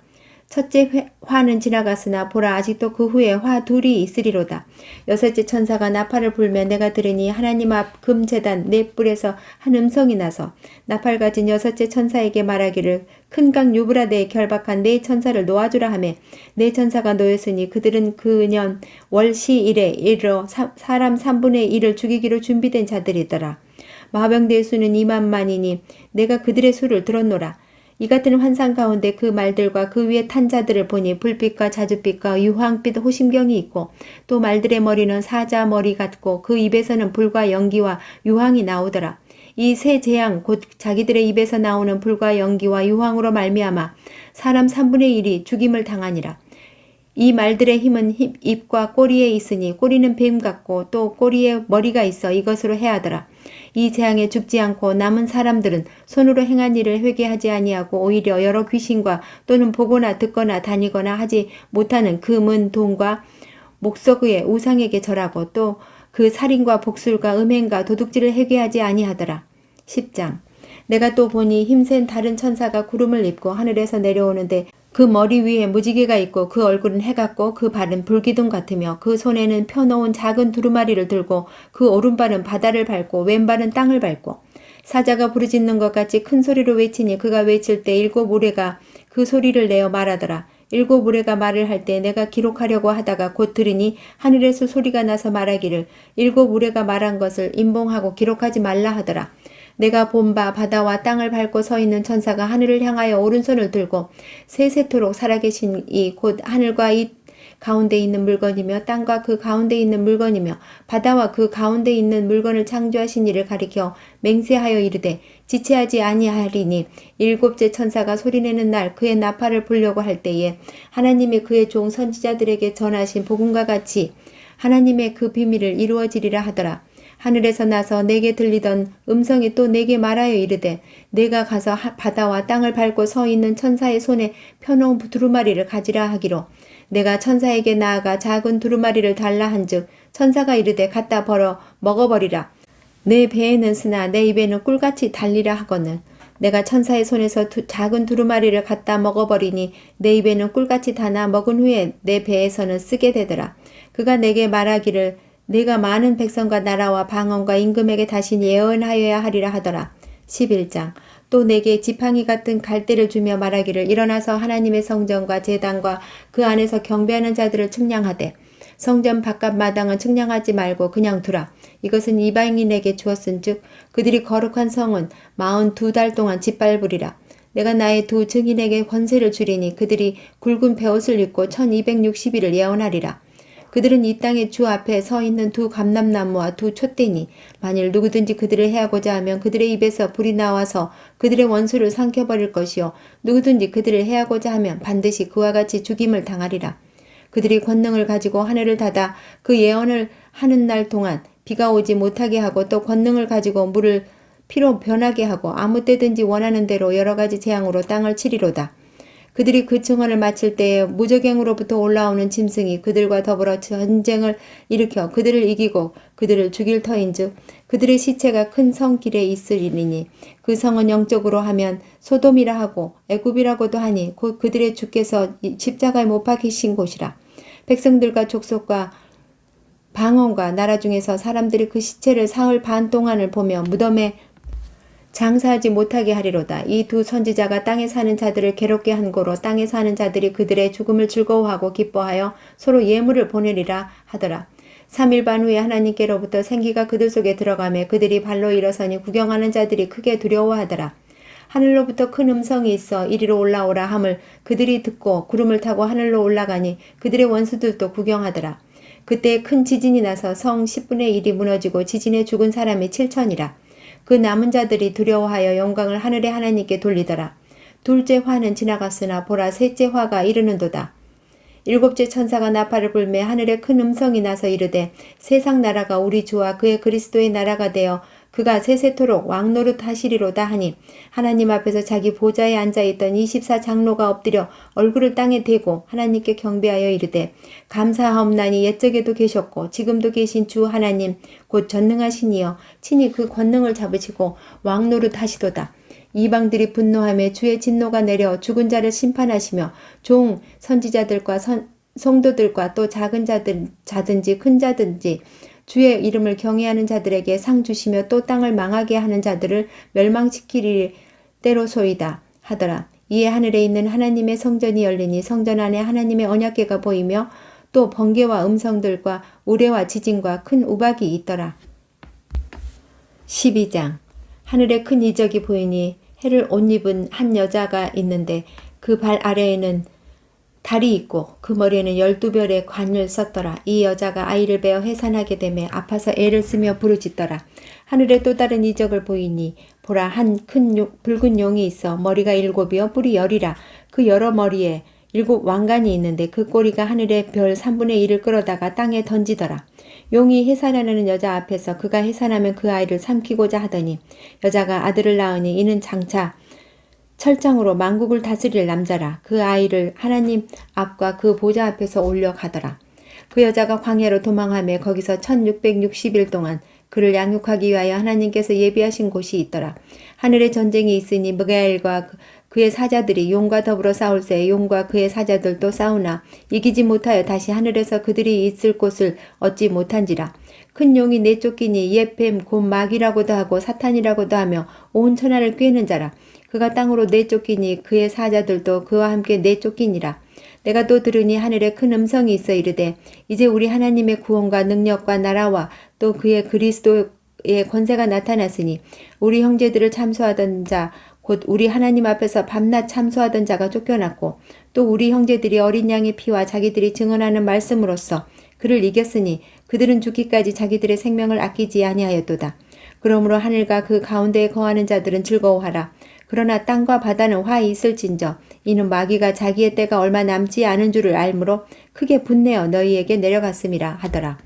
첫째 화는 지나갔으나 보라 아직도 그 후에 화 둘이 있으리로다. 6째 천사가 나팔을 불며 내가 들으니 하나님 앞 금제단 네 뿔에서 한 음성이 나서 나팔 가진 6째 천사에게 말하기를 큰 강 유브라데에 결박한 네 천사를 놓아주라 하며 네 천사가 놓였으니 그들은 그 년 월시 일에 이르러 사람 3분의 1을 죽이기로 준비된 자들이더라. 마병대의 수는 2만만이니 내가 그들의 수를 들었노라. 이 같은 환상 가운데 그 말들과 그 위에 탄 자들을 보니 불빛과 자줏빛과 유황빛 호심경이 있고 또 말들의 머리는 사자 머리 같고 그 입에서는 불과 연기와 유황이 나오더라. 이 세 재앙 곧 자기들의 입에서 나오는 불과 연기와 유황으로 말미암아 사람 3분의 1이 죽임을 당하니라. 이 말들의 힘은 입과 꼬리에 있으니 꼬리는 뱀 같고 또 꼬리에 머리가 있어 이것으로 해하더라. 이 재앙에 죽지 않고 남은 사람들은 손으로 행한 일을 회개하지 아니하고 오히려 여러 귀신과 또는 보거나 듣거나 다니거나 하지 못하는 금은 돈과 목석의 우상에게 절하고 또 그 살인과 복술과 음행과 도둑질을 회개하지 아니하더라. 10장 내가 또 보니 힘센 다른 천사가 구름을 입고 하늘에서 내려오는데 그 머리 위에 무지개가 있고 그 얼굴은 해 같고 그 발은 불기둥 같으며 그 손에는 펴놓은 작은 두루마리를 들고 그 오른발은 바다를 밟고 왼발은 땅을 밟고 사자가 부르짖는 것 같이 큰 소리로 외치니 그가 외칠 때 7 우레가 그 소리를 내어 말하더라. 7 우레가 말을 할 때 내가 기록하려고 하다가 곧 들으니 하늘에서 소리가 나서 말하기를 7 우레가 말한 것을 임봉하고 기록하지 말라 하더라. 내가 본 바 바다와 땅을 밟고 서 있는 천사가 하늘을 향하여 오른손을 들고 세세토록 살아계신 이 곧 하늘과 이 가운데 있는 물건이며 땅과 그 가운데 있는 물건이며 바다와 그 가운데 있는 물건을 창조하신 이를 가리켜 맹세하여 이르되 지체하지 아니하리니 7째 천사가 소리내는 날 그의 나팔을 불려고 할 때에 하나님이 그의 종 선지자들에게 전하신 복음과 같이 하나님의 그 비밀을 이루어지리라 하더라. 하늘에서 나서 내게 들리던 음성이 또 내게 말하여 이르되 내가 가서 바다와 땅을 밟고 서 있는 천사의 손에 펴놓은 두루마리를 가지라 하기로 내가 천사에게 나아가 작은 두루마리를 달라 한즉 천사가 이르되 갖다 벌어 먹어버리라. 내 배에는 쓰나 내 입에는 꿀같이 달리라 하거늘 내가 천사의 손에서 작은 두루마리를 갖다 먹어버리니 내 입에는 꿀같이 다나 먹은 후에 내 배에서는 쓰게 되더라. 그가 내게 말하기를 내가 많은 백성과 나라와 방언과 임금에게 다시 예언하여야 하리라 하더라. 11장 또 내게 지팡이 같은 갈대를 주며 말하기를 일어나서 하나님의 성전과 제단과 그 안에서 경배하는 자들을 측량하되 성전 바깥 마당은 측량하지 말고 그냥 두라. 이것은 이방인에게 주었은즉 그들이 거룩한 성은 42달 동안 짓밟으리라. 내가 나의 두 증인에게 권세를 주리니 그들이 굵은 베옷을 입고 1260일을 예언하리라. 그들은 이 땅의 주 앞에 서 있는 두 감람나무와 두 촛대니 만일 누구든지 그들을 해하고자 하면 그들의 입에서 불이 나와서 그들의 원수를 삼켜버릴 것이요 누구든지 그들을 해하고자 하면 반드시 그와 같이 죽임을 당하리라. 그들이 권능을 가지고 하늘을 닫아 그 예언을 하는 날 동안 비가 오지 못하게 하고 또 권능을 가지고 물을 피로 변하게 하고 아무 때든지 원하는 대로 여러 가지 재앙으로 땅을 치리로다. 그들이 그 증언을 마칠 때에 무저갱으로부터 올라오는 짐승이 그들과 더불어 전쟁을 일으켜 그들을 이기고 그들을 죽일 터인즉 그들의 시체가 큰 성 길에 있으리니 그 성은 영적으로 하면 소돔이라 하고 애굽이라고도 하니 곧 그들의 주께서 십자가에 못 박히신 곳이라. 백성들과 족속과 방언과 나라 중에서 사람들이 그 시체를 사흘 반 동안을 보며 무덤에 장사하지 못하게 하리로다. 이 두 선지자가 땅에 사는 자들을 괴롭게 한 고로 땅에 사는 자들이 그들의 죽음을 즐거워하고 기뻐하여 서로 예물을 보내리라 하더라. 3일 반 후에 하나님께로부터 생기가 그들 속에 들어가매 그들이 발로 일어서니 구경하는 자들이 크게 두려워하더라. 하늘로부터 큰 음성이 있어 이리로 올라오라 함을 그들이 듣고 구름을 타고 하늘로 올라가니 그들의 원수들도 구경하더라. 그때 큰 지진이 나서 성 10분의 1이 무너지고 지진에 죽은 사람이 7천이라. 그 남은 자들이 두려워하여 영광을 하늘의 하나님께 돌리더라. 둘째 화는 지나갔으나 보라 셋째 화가 이르는도다. 일곱째 천사가 나팔을 불매 하늘에 큰 음성이 나서 이르되 세상 나라가 우리 주와 그의 그리스도의 나라가 되어 그가 세세토록 왕노릇 하시리로다 하니 하나님 앞에서 자기 보좌에 앉아있던 24장로가 엎드려 얼굴을 땅에 대고 하나님께 경배하여 이르되 감사하옵나니 옛적에도 계셨고 지금도 계신 주 하나님 곧 전능하신 이여 친히 그 권능을 잡으시고 왕노릇 하시도다. 이방들이 분노하며 주의 진노가 내려 죽은 자를 심판하시며 종 선지자들과 성도들과 또 작은 자든지 큰 자든지 주의 이름을 경외하는 자들에게 상 주시며 또 땅을 망하게 하는 자들을 멸망시키리 때로소이다 하더라. 이에 하늘에 있는 하나님의 성전이 열리니 성전 안에 하나님의 언약궤가 보이며 또 번개와 음성들과 우레와 지진과 큰 우박이 있더라. 12장 하늘에 큰 이적이 보이니 해를 옷 입은 한 여자가 있는데 그 발 아래에는 달이 있고 그 머리에는 12별의 관을 썼더라. 이 여자가 아이를 베어 해산하게 되매 아파서 애를 쓰며 부르짖더라. 하늘에 또 다른 이적을 보이니 보라 한 큰 붉은 용이 있어 머리가 7이요 뿔이 10이라. 그 여러 머리에 7 왕관이 있는데 그 꼬리가 하늘의 별 3분의 1을 끌어다가 땅에 던지더라. 용이 해산하는 여자 앞에서 그가 해산하면 그 아이를 삼키고자 하더니 여자가 아들을 낳으니 이는 장차 철장으로 만국을 다스릴 남자라. 그 아이를 하나님 앞과 그 보좌 앞에서 올려가더라. 그 여자가 광야로 도망하며 거기서 1660일 동안 그를 양육하기 위하여 하나님께서 예비하신 곳이 있더라. 하늘에 전쟁이 있으니 미가엘과 그의 사자들이 용과 더불어 싸울새 용과 그의 사자들도 싸우나 이기지 못하여 다시 하늘에서 그들이 있을 곳을 얻지 못한지라. 큰 용이 내쫓기니 옛뱀 곧 마귀라고도 하고 사탄이라고도 하며 온 천하를 꿰는 자라. 그가 땅으로 내쫓기니 그의 사자들도 그와 함께 내쫓기니라. 내가 또 들으니 하늘에 큰 음성이 있어 이르되 이제 우리 하나님의 구원과 능력과 나라와 또 그의 그리스도의 권세가 나타났으니 우리 형제들을 참소하던 자 곧 우리 하나님 앞에서 밤낮 참소하던 자가 쫓겨났고 또 우리 형제들이 어린 양의 피와 자기들이 증언하는 말씀으로써 그를 이겼으니 그들은 죽기까지 자기들의 생명을 아끼지 아니하였도다. 그러므로 하늘과 그 가운데에 거하는 자들은 즐거워하라. 그러나 땅과 바다는 화히 있을진저 이는 마귀가 자기의 때가 얼마 남지 않은 줄을 알므로 크게 분내어 너희에게 내려갔음이라 하더라.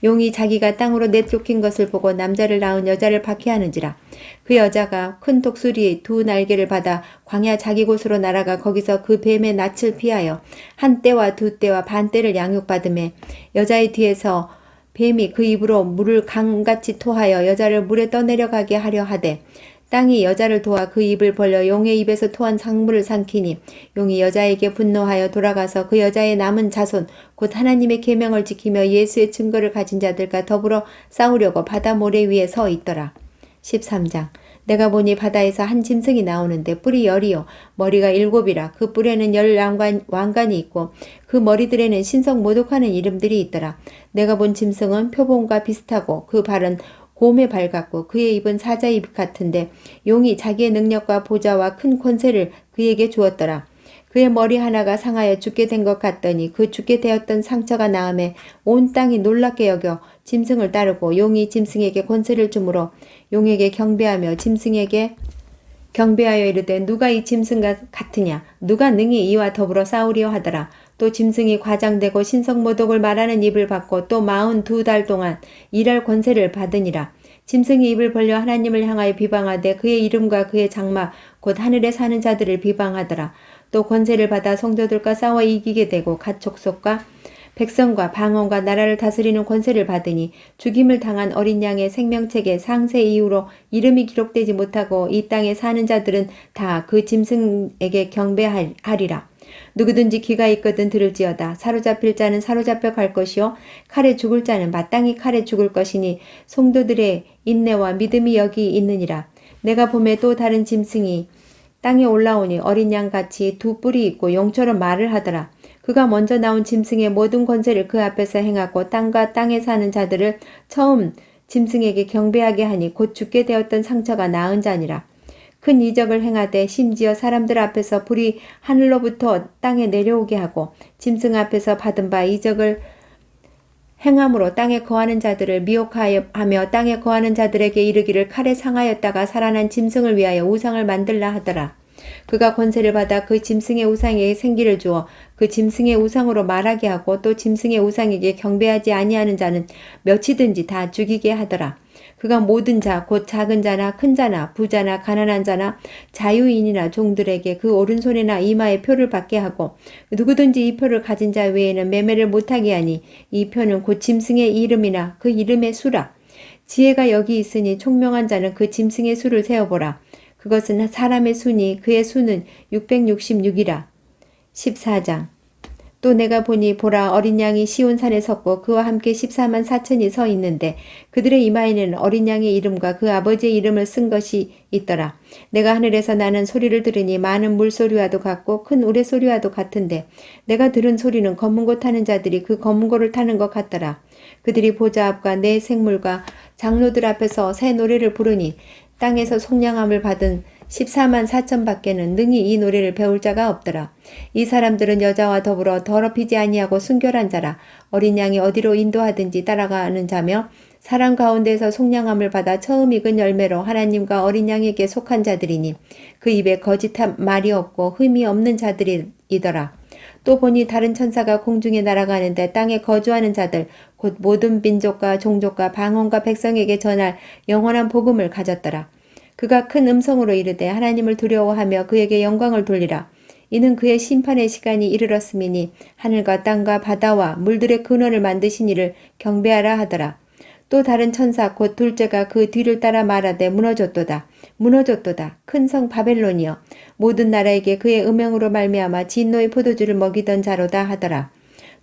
용이 자기가 땅으로 내쫓긴 것을 보고 남자를 낳은 여자를 박해하는지라. 그 여자가 큰 독수리 2 날개를 받아 광야 자기 곳으로 날아가 거기서 그 뱀의 낯을 피하여 한 떼와 2 떼와 반 떼를 양육받으매 여자의 뒤에서 뱀이 그 입으로 물을 강같이 토하여 여자를 물에 떠내려가게 하려 하되 땅이 여자를 도와 그 입을 벌려 용의 입에서 토한 상물을 삼키니 용이 여자에게 분노하여 돌아가서 그 여자의 남은 자손 곧 하나님의 계명을 지키며 예수의 증거를 가진 자들과 더불어 싸우려고 바다 모래 위에 서 있더라. 13장 내가 보니 바다에서 한 짐승이 나오는데 뿔이 10이요 머리가 7이라. 그 뿔에는 10 왕관이 있고 그 머리들에는 신성 모독하는 이름들이 있더라. 내가 본 짐승은 표범과 비슷하고 그 발은 곰의 발 같고 그의 입은 사자의 입 같은데 용이 자기의 능력과 보좌와 큰 권세를 그에게 주었더라. 그의 머리 하나가 상하여 죽게 된 것 같더니 그 죽게 되었던 상처가 나음에 온 땅이 놀랍게 여겨 짐승을 따르고 용이 짐승에게 권세를 주므로 용에게 경배하며 짐승에게 경배하여 이르되 누가 이 짐승과 같으냐 누가 능히 이와 더불어 싸우리요 하더라. 또 짐승이 과장되고 신성모독을 말하는 입을 받고 또 42달 동안 일할 권세를 받으니라. 짐승이 입을 벌려 하나님을 향하여 비방하되 그의 이름과 그의 장막 곧 하늘에 사는 자들을 비방하더라. 또 권세를 받아 성도들과 싸워 이기게 되고 각 족속과 백성과 방언과 나라를 다스리는 권세를 받으니 죽임을 당한 어린 양의 생명책에 상세 이후로 이름이 기록되지 못하고 이 땅에 사는 자들은 다 그 짐승에게 경배하리라. 누구든지 귀가 있거든 들을지어다. 사로잡힐 자는 사로잡혀 갈 것이요 칼에 죽을 자는 마땅히 칼에 죽을 것이니 성도들의 인내와 믿음이 여기 있느니라. 내가 보매 또 다른 짐승이 땅에 올라오니 어린 양같이 두 뿔이 있고 용처럼 말을 하더라. 그가 먼저 나온 짐승의 모든 권세를 그 앞에서 행하고 땅과 땅에 사는 자들을 처음 짐승에게 경배하게 하니 곧 죽게 되었던 상처가 나은 자니라. 큰 이적을 행하되 심지어 사람들 앞에서 불이 하늘로부터 땅에 내려오게 하고 짐승 앞에서 받은 바 이적을 행함으로 땅에 거하는 자들을 미혹하며 땅에 거하는 자들에게 이르기를 칼에 상하였다가 살아난 짐승을 위하여 우상을 만들라 하더라. 그가 권세를 받아 그 짐승의 우상에게 생기를 주어 그 짐승의 우상으로 말하게 하고 또 짐승의 우상에게 경배하지 아니하는 자는 몇이든지 다 죽이게 하더라. 그가 모든 자 곧 작은 자나 큰 자나 부자나 가난한 자나 자유인이나 종들에게 그 오른손이나 이마에 표를 받게 하고 누구든지 이 표를 가진 자 외에는 매매를 못하게 하니 이 표는 곧 짐승의 이름이나 그 이름의 수라. 지혜가 여기 있으니 총명한 자는 그 짐승의 수를 세어보라. 그것은 사람의 수니 그의 수는 666이라. 14장. 또 내가 보니 보라 어린 양이 시온산에 섰고 그와 함께 14만 4천이 서 있는데 그들의 이마에는 어린 양의 이름과 그 아버지의 이름을 쓴 것이 있더라. 내가 하늘에서 나는 소리를 들으니 많은 물소리와도 같고 큰 우레소리와도 같은데 내가 들은 소리는 검은 고 타는 자들이 그 검은 고를 타는 것 같더라. 그들이 보좌 앞과 내 생물과 장로들 앞에서 새 노래를 부르니 땅에서 속량함을 받은 14만 4천 밖에는 능히 이 노래를 배울 자가 없더라. 이 사람들은 여자와 더불어 더럽히지 아니하고 순결한 자라. 어린 양이 어디로 인도하든지 따라가는 자며 사람 가운데서 속량함을 받아 처음 익은 열매로 하나님과 어린 양에게 속한 자들이니 그 입에 거짓한 말이 없고 흠이 없는 자들이더라. 또 보니 다른 천사가 공중에 날아가는데 땅에 거주하는 자들 곧 모든 민족과 종족과 방언과 백성에게 전할 영원한 복음을 가졌더라. 그가 큰 음성으로 이르되 하나님을 두려워하며 그에게 영광을 돌리라. 이는 그의 심판의 시간이 이르렀음이니 하늘과 땅과 바다와 물들의 근원을 만드신 이를 경배하라 하더라. 또 다른 천사 곧 둘째가 그 뒤를 따라 말하되 무너졌도다. 무너졌도다. 큰 성 바벨론이여. 모든 나라에게 그의 음행으로 말미암아 진노의 포도주를 먹이던 자로다 하더라.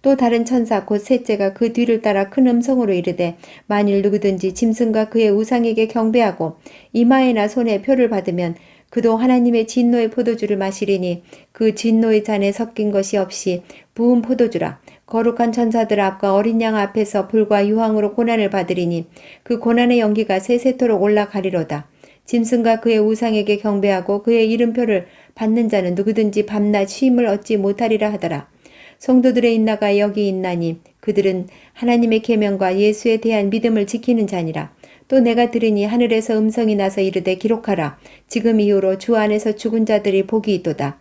또 다른 천사 곧 셋째가 그 뒤를 따라 큰 음성으로 이르되 만일 누구든지 짐승과 그의 우상에게 경배하고 이마에나 손에 표를 받으면 그도 하나님의 진노의 포도주를 마시리니 그 진노의 잔에 섞인 것이 없이 부은 포도주라. 거룩한 천사들 앞과 어린 양 앞에서 불과 유황으로 고난을 받으리니 그 고난의 연기가 세세토록 올라가리로다. 짐승과 그의 우상에게 경배하고 그의 이름표를 받는 자는 누구든지 밤낮 쉼을 얻지 못하리라 하더라. 성도들의 인나가 여기 있나니 그들은 하나님의 계명과 예수에 대한 믿음을 지키는 자니라. 또 내가 들으니 하늘에서 음성이 나서 이르되 기록하라. 지금 이후로 주 안에서 죽은 자들이 복이 있도다.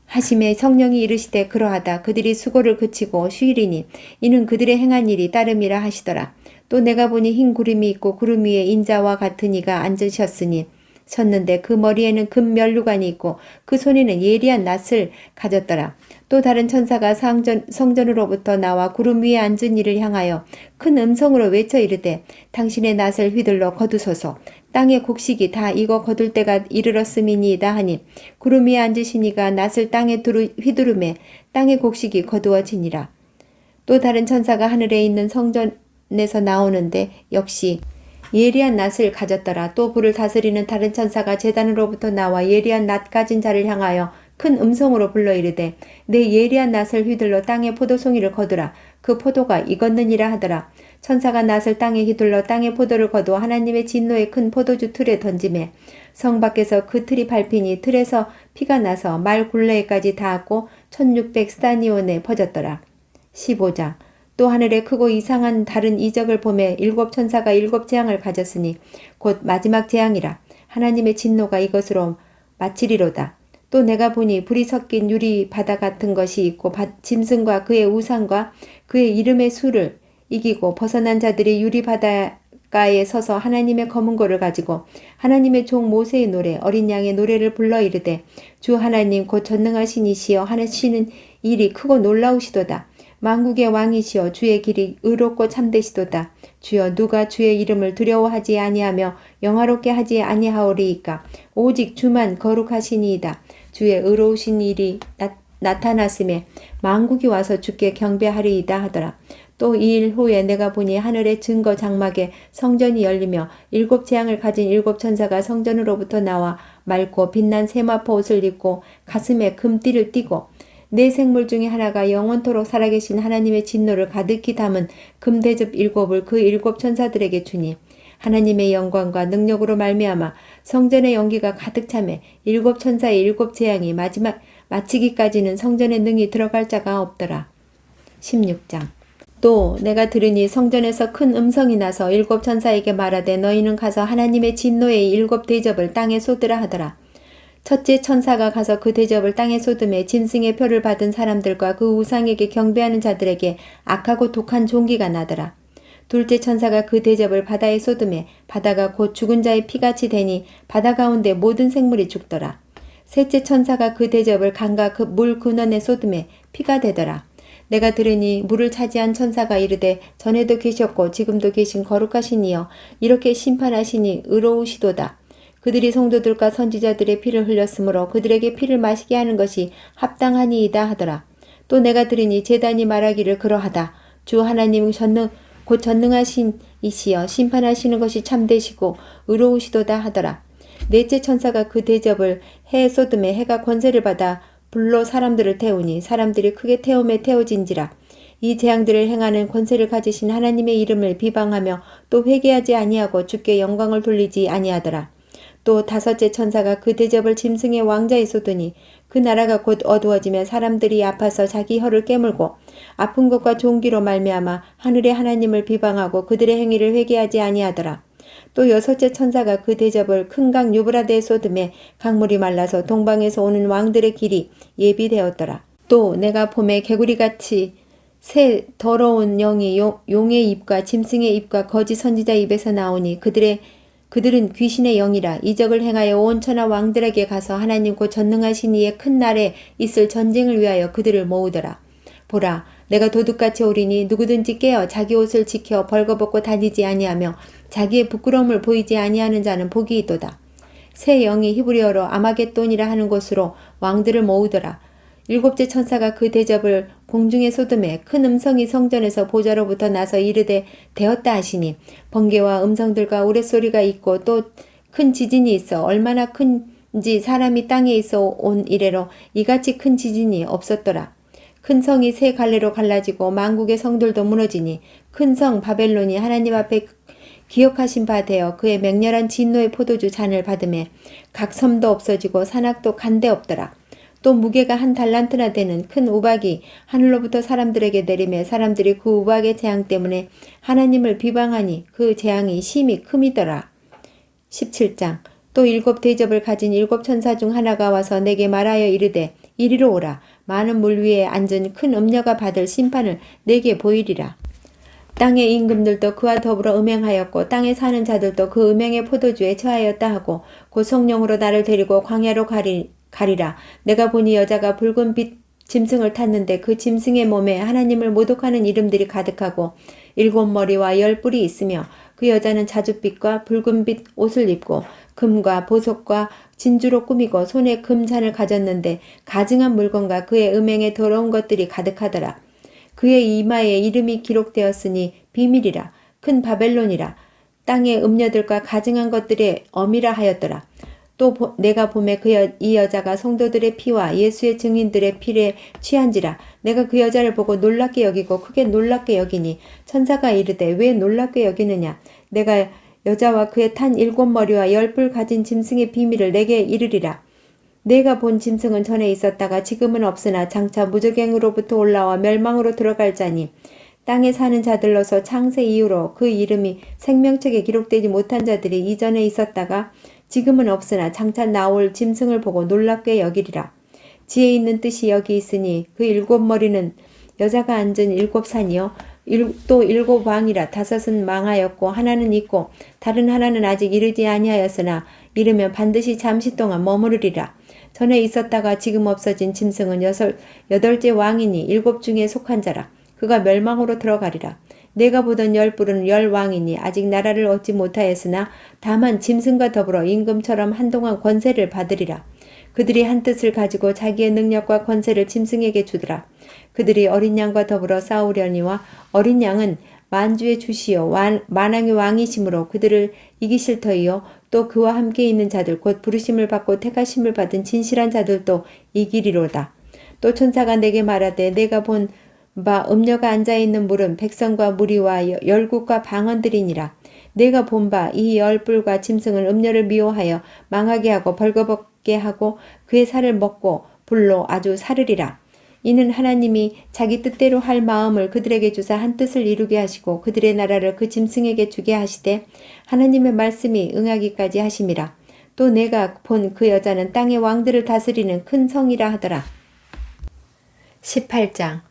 하심에 성령이 이르시되 그러하다. 그들이 수고를 그치고 쉬리니 이는 그들의 행한 일이 따름이라 하시더라. 또 내가 보니 흰 구름이 있고 구름 위에 인자와 같은 이가 앉으셨으니 섰는데 그 머리에는 금 면류관이 있고 그 손에는 예리한 낫을 가졌더라. 또 다른 천사가 성전으로부터 나와 구름 위에 앉은 이를 향하여 큰 음성으로 외쳐 이르되 당신의 낫을 휘둘러 거두소서. 땅의 곡식이 다 익어 거둘 때가 이르렀음이니이다 하니 구름 위에 앉으신 이가 낫을 땅에 휘두르매 땅의 곡식이 거두어지니라. 또 다른 천사가 하늘에 있는 성전에서 나오는데 역시 예리한 낫을 가졌더라. 또 불을 다스리는 다른 천사가 제단으로부터 나와 예리한 낫 가진 자를 향하여 큰 음성으로 불러 이르되 내 예리한 낫을 휘둘러 땅에 포도송이를 거두라. 그 포도가 익었느니라 하더라. 천사가 낫을 땅에 휘둘러 땅에 포도를 거두어 하나님의 진노의 큰 포도주 틀에 던지매 성 밖에서 그 틀이 밟히니 틀에서 피가 나서 말 굴레에까지 닿았고 1600 스타니온에 퍼졌더라. 15장. 또 하늘에 크고 이상한 다른 이적을 보매 7 천사가 7 재앙을 가졌으니 곧 마지막 재앙이라. 하나님의 진노가 이것으로 마치리로다. 또 내가 보니 불이 섞인 유리 바다 같은 것이 있고 짐승과 그의 우상과 그의 이름의 수를 이기고 벗어난 자들이 유리 바다가 가에 서서 하나님의 검은고를 가지고 하나님의 종 모세의 노래 어린 양의 노래를 불러 이르되 주 하나님 곧 전능하신 이시여 하시는 일이 크고 놀라우시도다. 만국의 왕이시여 주의 길이 의롭고 참되시도다. 주여 누가 주의 이름을 두려워하지 아니하며 영화롭게 하지 아니하오리이까. 오직 주만 거룩하시니이다. 주의 의로우신 일이 나타났음에 만국이 와서 주께 경배하리이다 하더라. 또 이 일 후에 내가 보니 하늘의 증거 장막에 성전이 열리며 7 재앙을 가진 7 천사가 성전으로부터 나와 맑고 빛난 세마포 옷을 입고 가슴에 금띠를 띠고 네 생물 중에 하나가 영원토록 살아계신 하나님의 진노를 가득히 담은 금대접 7을 그 7 천사들에게 주니 하나님의 영광과 능력으로 말미암아 성전의 연기가 가득 차매 7 천사의 7 재앙이 마치기까지는 성전에 능히 들어갈 자가 없더라. 16장. 또 내가 들으니 성전에서 큰 음성이 나서 7 천사에게 말하되 너희는 가서 하나님의 진노의 7 대접을 땅에 쏟으라 하더라. 첫째 천사가 가서 그 대접을 땅에 쏟음에 짐승의 표를 받은 사람들과 그 우상에게 경배하는 자들에게 악하고 독한 종기가 나더라. 둘째 천사가 그 대접을 바다에 쏟음에 바다가 곧 죽은 자의 피같이 되니 바다 가운데 모든 생물이 죽더라. 셋째 천사가 그 대접을 강과 그 물 근원에 쏟음에 피가 되더라. 내가 들으니 물을 차지한 천사가 이르되 전에도 계셨고 지금도 계신 거룩하신 이여 이렇게 심판하시니 의로우시도다. 그들이 성도들과 선지자들의 피를 흘렸으므로 그들에게 피를 마시게 하는 것이 합당하니이다 하더라. 또 내가 들으니 제단이 말하기를 그러하다. 주 하나님 곧 전능하신 이시여 심판하시는 것이 참되시고 의로우시도다 하더라. 넷째 천사가 그 대접을 해에 쏟음에 해가 권세를 받아 불로 사람들을 태우니 사람들이 크게 태움에 태워진지라. 이 재앙들을 행하는 권세를 가지신 하나님의 이름을 비방하며 또 회개하지 아니하고 주께 영광을 돌리지 아니하더라. 또 다섯째 천사가 그 대접을 짐승의 왕자에 쏟으니 그 나라가 곧 어두워지며 사람들이 아파서 자기 혀를 깨물고 아픈 것과 종기로 말미암아 하늘의 하나님을 비방하고 그들의 행위를 회개하지 아니하더라. 또 여섯째 천사가 그 대접을 큰 강 유브라데에 쏟음에 강물이 말라서 동방에서 오는 왕들의 길이 예비되었더라. 또 내가 봄에 개구리같이 새 더러운 영이 용의 입과 짐승의 입과 거짓 선지자 입에서 나오니 그들은 귀신의 영이라. 이적을 행하여 온 천하 왕들에게 가서 하나님 곧 전능하신 이의 큰 날에 있을 전쟁을 위하여 그들을 모으더라. 보라, 내가 도둑같이 오리니 누구든지 깨어 자기 옷을 지켜 벌거벗고 다니지 아니하며 자기의 부끄러움을 보이지 아니하는 자는 복이 있도다. 새 영이 히브리어로 아마겟돈이라 하는 곳으로 왕들을 모으더라. 7째 천사가 그 대접을 공중에 쏟음에 큰 음성이 성전에서 보좌로부터 나서 이르되 되었다 하시니 번개와 음성들과 우레소리가 있고 또 큰 지진이 있어 얼마나 큰지 사람이 땅에 있어 온 이래로 이같이 큰 지진이 없었더라. 큰 성이 세 갈래로 갈라지고 만국의 성들도 무너지니 큰 성 바벨론이 하나님 앞에 기억하신 바 되어 그의 맹렬한 진노의 포도주 잔을 받음에 각 섬도 없어지고 산악도 간데 없더라. 또 무게가 1 달란트나 되는 큰 우박이 하늘로부터 사람들에게 내리매 사람들이 그 우박의 재앙 때문에 하나님을 비방하니 그 재앙이 심히 큼이더라. 17장. 또 7 대접을 가진 7 천사 중 하나가 와서 내게 말하여 이르되 이리로 오라. 많은 물 위에 앉은 큰 음녀가 받을 심판을 내게 보이리라. 땅의 임금들도 그와 더불어 음행하였고 땅에 사는 자들도 그 음행의 포도주에 처하였다 하고 곧 성령으로 나를 데리고 광야로 가리라. 내가 보니 여자가 붉은 빛 짐승을 탔는데 그 짐승의 몸에 하나님을 모독하는 이름들이 가득하고 7 머리와 10 뿔이 있으며 그 여자는 자줏빛과 붉은빛 옷을 입고 금과 보석과 진주로 꾸미고 손에 금잔을 가졌는데 가증한 물건과 그의 음행에 더러운 것들이 가득하더라. 그의 이마에 이름이 기록되었으니 비밀이라. 큰 바벨론이라. 땅의 음녀들과 가증한 것들의 어미라 하였더라. 또 내가 보매 이 여자가 성도들의 피와 예수의 증인들의 피에 취한지라. 내가 그 여자를 보고 놀랍게 여기고 크게 놀랍게 여기니 천사가 이르되 왜 놀랍게 여기느냐. 내가 여자와 그의 탄 7 머리와 10 뿔 가진 짐승의 비밀을 내게 이르리라. 내가 본 짐승은 전에 있었다가 지금은 없으나 장차 무저갱으로부터 올라와 멸망으로 들어갈 자니 땅에 사는 자들로서 창세 이후로 그 이름이 생명책에 기록되지 못한 자들이 이전에 있었다가 지금은 없으나 장차 나올 짐승을 보고 놀랍게 여기리라. 지혜 있는 뜻이 여기 있으니 그 7 머리는 여자가 앉은 7 산이요 또 7왕이라 5은 망하였고 하나는 있고 다른 하나는 아직 이르지 아니하였으나 이르면 반드시 잠시 동안 머무르리라. 전에 있었다가 지금 없어진 짐승은 8째 왕이니 7 중에 속한 자라. 그가 멸망으로 들어가리라. 내가 보던 10뿔은 10왕이니 아직 나라를 얻지 못하였으나 다만 짐승과 더불어 임금처럼 한동안 권세를 받으리라. 그들이 한 뜻을 가지고 자기의 능력과 권세를 짐승에게 주더라. 그들이 어린 양과 더불어 싸우려니와 어린 양은 만주의 주시요 만왕의 왕이심으로 그들을 이기실 터이요 또 그와 함께 있는 자들 곧 부르심을 받고 택하심을 받은 진실한 자들도 이기리로다. 또 천사가 내게 말하되 내가 본 바 음녀가 앉아있는 물은 백성과 무리와 열국과 방언들이니라. 내가 본 바 이 10뿔과 짐승은 음녀를 미워하여 망하게 하고 벌거벗게 하고 그의 살을 먹고 불로 아주 사르리라. 이는 하나님이 자기 뜻대로 할 마음을 그들에게 주사 한 뜻을 이루게 하시고 그들의 나라를 그 짐승에게 주게 하시되 하나님의 말씀이 응하기까지 하심이라. 또 내가 본 그 여자는 땅의 왕들을 다스리는 큰 성이라 하더라. 18장.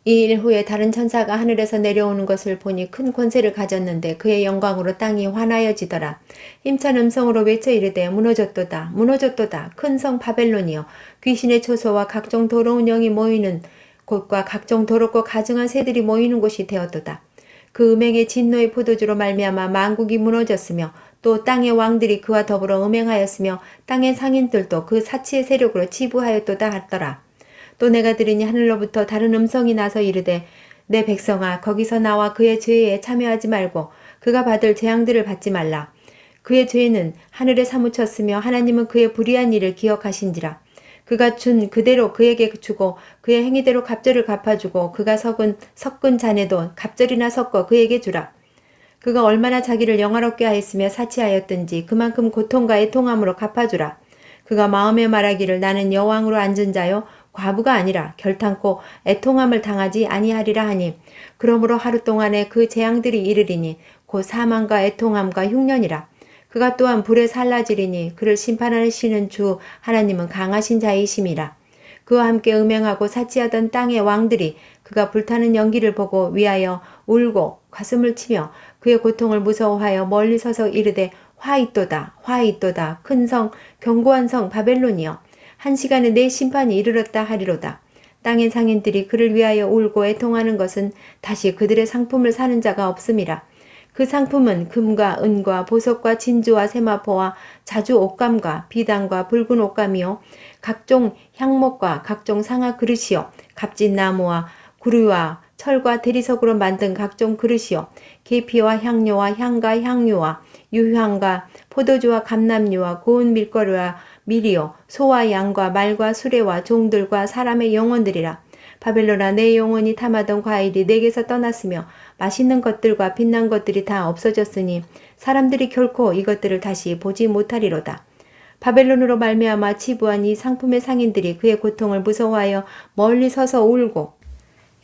이 일 후에 다른 천사가 하늘에서 내려오는 것을 보니 큰 권세를 가졌는데 그의 영광으로 땅이 환하여지더라. 힘찬 음성으로 외쳐 이르되 무너졌도다 무너졌도다 큰 성 바벨론이여 귀신의 초소와 각종 더러운 영이 모이는 곳과 각종 더럽고 가증한 새들이 모이는 곳이 되었도다. 그 음행의 진노의 포도주로 말미암아 만국이 무너졌으며 또 땅의 왕들이 그와 더불어 음행하였으며 땅의 상인들도 그 사치의 세력으로 치부하였도다 하더라. 또 내가 들으니 하늘로부터 다른 음성이 나서 이르되 내 백성아 거기서 나와 그의 죄에 참여하지 말고 그가 받을 재앙들을 받지 말라. 그의 죄는 하늘에 사무쳤으며 하나님은 그의 불의한 일을 기억하신지라. 그가 준 그대로 그에게 주고 그의 행위대로 갑절을 갚아주고 그가 섞은 잔에도 갑절이나 섞어 그에게 주라. 그가 얼마나 자기를 영화롭게 하였으며 사치하였든지 그만큼 고통과 애통함으로 갚아주라. 그가 마음에 말하기를 나는 여왕으로 앉은 자요 과부가 아니라 결탄코 애통함을 당하지 아니하리라 하니 그러므로 하루 동안에 그 재앙들이 이르리니 곧 사망과 애통함과 흉년이라. 그가 또한 불에 살라지리니 그를 심판하시는 주 하나님은 강하신 자이심이라. 그와 함께 음행하고 사치하던 땅의 왕들이 그가 불타는 연기를 보고 위하여 울고 가슴을 치며 그의 고통을 무서워하여 멀리 서서 이르되 화 있도다 화 있도다 큰 성 견고한 성 바벨론이여 한 시간에 내 심판이 이르렀다 하리로다. 땅의 상인들이 그를 위하여 울고 애통하는 것은 다시 그들의 상품을 사는 자가 없음이라. 그 상품은 금과 은과 보석과 진주와 세마포와 자주 옷감과 비단과 붉은 옷감이요 각종 향목과 각종 상아 그릇이요 값진 나무와 구루와 철과 대리석으로 만든 각종 그릇이요 계피와 향료와 향과 향유와 유향과 포도주와 감람류와 고운 밀가루와 밀이요 소와 양과 말과 수레와 종들과 사람의 영혼들이라. 바벨론아 내 영혼이 탐하던 과일이 내게서 떠났으며 맛있는 것들과 빛난 것들이 다 없어졌으니 사람들이 결코 이것들을 다시 보지 못하리로다. 바벨론으로 말미암아 치부한 이 상품의 상인들이 그의 고통을 무서워하여 멀리 서서 울고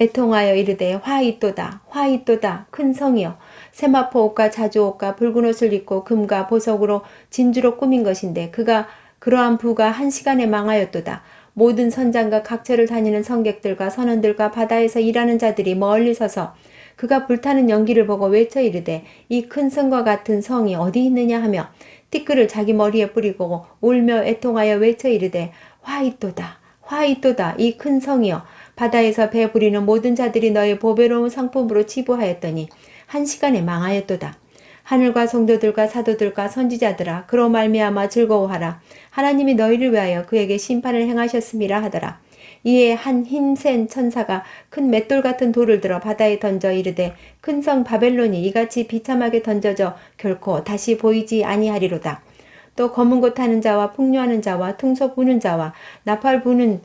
애통하여 이르되 화 있도다 화 있도다 큰 성이여 세마포 옷과 자주 옷과 붉은 옷을 입고 금과 보석으로 진주로 꾸민 것인데 그가 그러한 부가 한 시간에 망하였도다. 모든 선장과 각처를 다니는 성객들과 선원들과 바다에서 일하는 자들이 멀리 서서 그가 불타는 연기를 보고 외쳐 이르되 이 큰 성과 같은 성이 어디 있느냐 하며 티끌을 자기 머리에 뿌리고 울며 애통하여 외쳐 이르되 화 있도다 화 있도다 이 큰 성이여 바다에서 배 부리는 모든 자들이 너의 보배로운 상품으로 치부하였더니 한 시간에 망하였도다. 하늘과 성도들과 사도들과 선지자들아 그로 말미암아 즐거워하라. 하나님이 너희를 위하여 그에게 심판을 행하셨음이라 하더라. 이에 한 힘센 천사가 큰 맷돌 같은 돌을 들어 바다에 던져 이르되 큰 성 바벨론이 이같이 비참하게 던져져 결코 다시 보이지 아니하리로다. 또 검은 곳 타는 자와 풍류하는 자와 퉁소 부는 자와 나팔 부는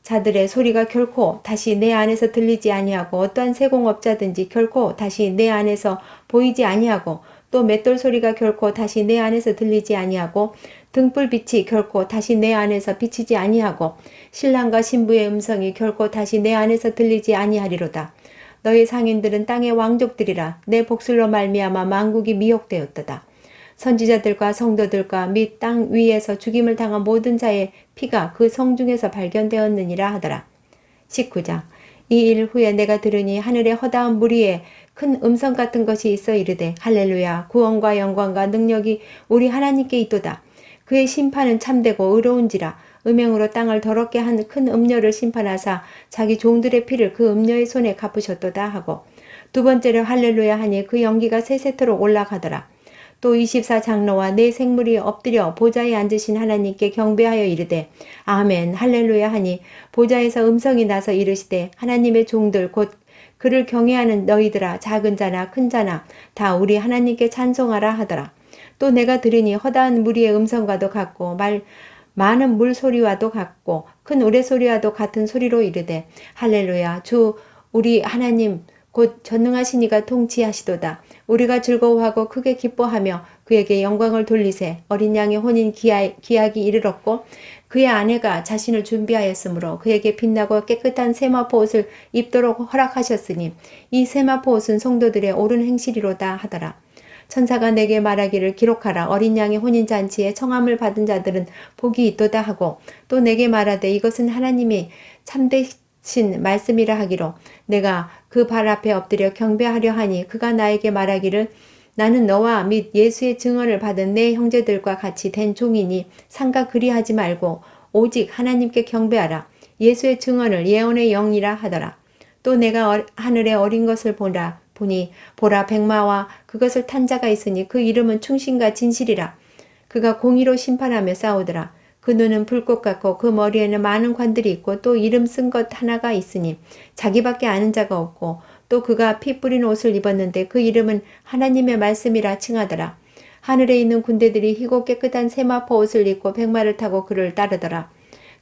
자들의 소리가 결코 다시 내 안에서 들리지 아니하고 어떠한 세공업자든지 결코 다시 내 안에서 보이지 아니하고 또 맷돌 소리가 결코 다시 내 안에서 들리지 아니하고 등불빛이 결코 다시 내 안에서 비치지 아니하고 신랑과 신부의 음성이 결코 다시 내 안에서 들리지 아니하리로다. 너희 상인들은 땅의 왕족들이라 내 복술로 말미암아 만국이 미혹되었도다. 선지자들과 성도들과 및 땅 위에서 죽임을 당한 모든 자의 피가 그 성중에서 발견되었느니라 하더라. 19장 이 일 후에 내가 들으니 하늘의 허다한 무리에 큰 음성 같은 것이 있어 이르되 할렐루야 구원과 영광과 능력이 우리 하나님께 있도다. 그의 심판은 참되고 의로운지라. 음행으로 땅을 더럽게 한 큰 음녀를 심판하사 자기 종들의 피를 그 음녀의 손에 갚으셨도다 하고 두 번째로 할렐루야 하니 그 연기가 세세토록 올라가더라. 또 24장로와 네 생물이 엎드려 보좌에 앉으신 하나님께 경배하여 이르되 아멘 할렐루야 하니 보좌에서 음성이 나서 이르시되 하나님의 종들 곧 그를 경외하는 너희들아 작은 자나 큰 자나 다 우리 하나님께 찬송하라 하더라. 또 내가 들으니 허다한 무리의 음성과도 같고 많은 물 소리와도 같고 큰 우레소리와도 같은 소리로 이르되 할렐루야 주 우리 하나님 곧 전능하신 이가 통치하시도다. 우리가 즐거워하고 크게 기뻐하며 그에게 영광을 돌리세. 어린 양의 혼인 기약이 이르렀고 그의 아내가 자신을 준비하였으므로 그에게 빛나고 깨끗한 세마포 옷을 입도록 허락하셨으니 이 세마포 옷은 성도들의 옳은 행실이로다 하더라. 천사가 내게 말하기를 기록하라. 어린 양의 혼인잔치에 청함을 받은 자들은 복이 있도다 하고 또 내게 말하되 이것은 하나님이 참되신 말씀이라 하기로 내가 그 발 앞에 엎드려 경배하려 하니 그가 나에게 말하기를 나는 너와 및 예수의 증언을 받은 내 형제들과 같이 된 종이니 상가 그리하지 말고 오직 하나님께 경배하라. 예수의 증언을 예언의 영이라 하더라. 또 내가 하늘에 어린 것을 보니 보라 백마와 그것을 탄 자가 있으니 그 이름은 충신과 진실이라. 그가 공의로 심판하며 싸우더라. 그 눈은 불꽃 같고 그 머리에는 많은 관들이 있고 또 이름 쓴 것 하나가 있으니 자기밖에 아는 자가 없고 또 그가 피 뿌린 옷을 입었는데 그 이름은 하나님의 말씀이라 칭하더라. 하늘에 있는 군대들이 희고 깨끗한 세마포 옷을 입고 백마를 타고 그를 따르더라.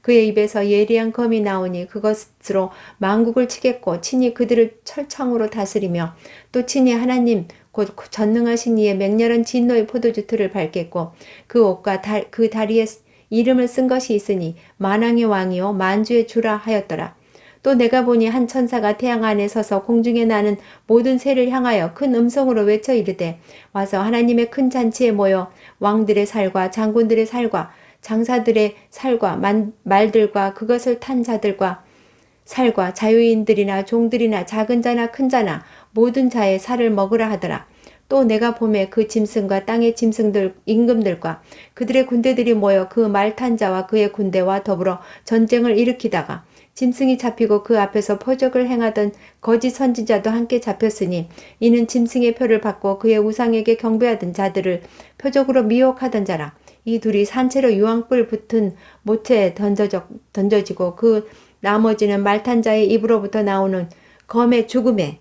그의 입에서 예리한 검이 나오니 그것으로 만국을 치겠고 친히 그들을 철창으로 다스리며 또 친히 하나님 곧 전능하신 이의 맹렬한 진노의 포도주 틀을 밟겠고 그 옷과 그 다리에 이름을 쓴 것이 있으니 만왕의 왕이요 만주의 주라 하였더라. 또 내가 보니 한 천사가 태양 안에 서서 공중에 나는 모든 새를 향하여 큰 음성으로 외쳐 이르되 와서 하나님의 큰 잔치에 모여 왕들의 살과 장군들의 살과 장사들의 살과 말들과 그것을 탄 자들과 살과 자유인들이나 종들이나 작은 자나 큰 자나 모든 자의 살을 먹으라 하더라. 또 내가 보매 그 짐승과 땅의 짐승들 임금들과 그들의 군대들이 모여 그 말 탄 자와 그의 군대와 더불어 전쟁을 일으키다가 짐승이 잡히고 그 앞에서 표적을 행하던 거짓 선지자도 함께 잡혔으니 이는 짐승의 표를 받고 그의 우상에게 경배하던 자들을 표적으로 미혹하던 자라. 이 둘이 산채로 유황불 붙은 모체에 던져지고 그 나머지는 말탄 자의 입으로부터 나오는 검의 죽음에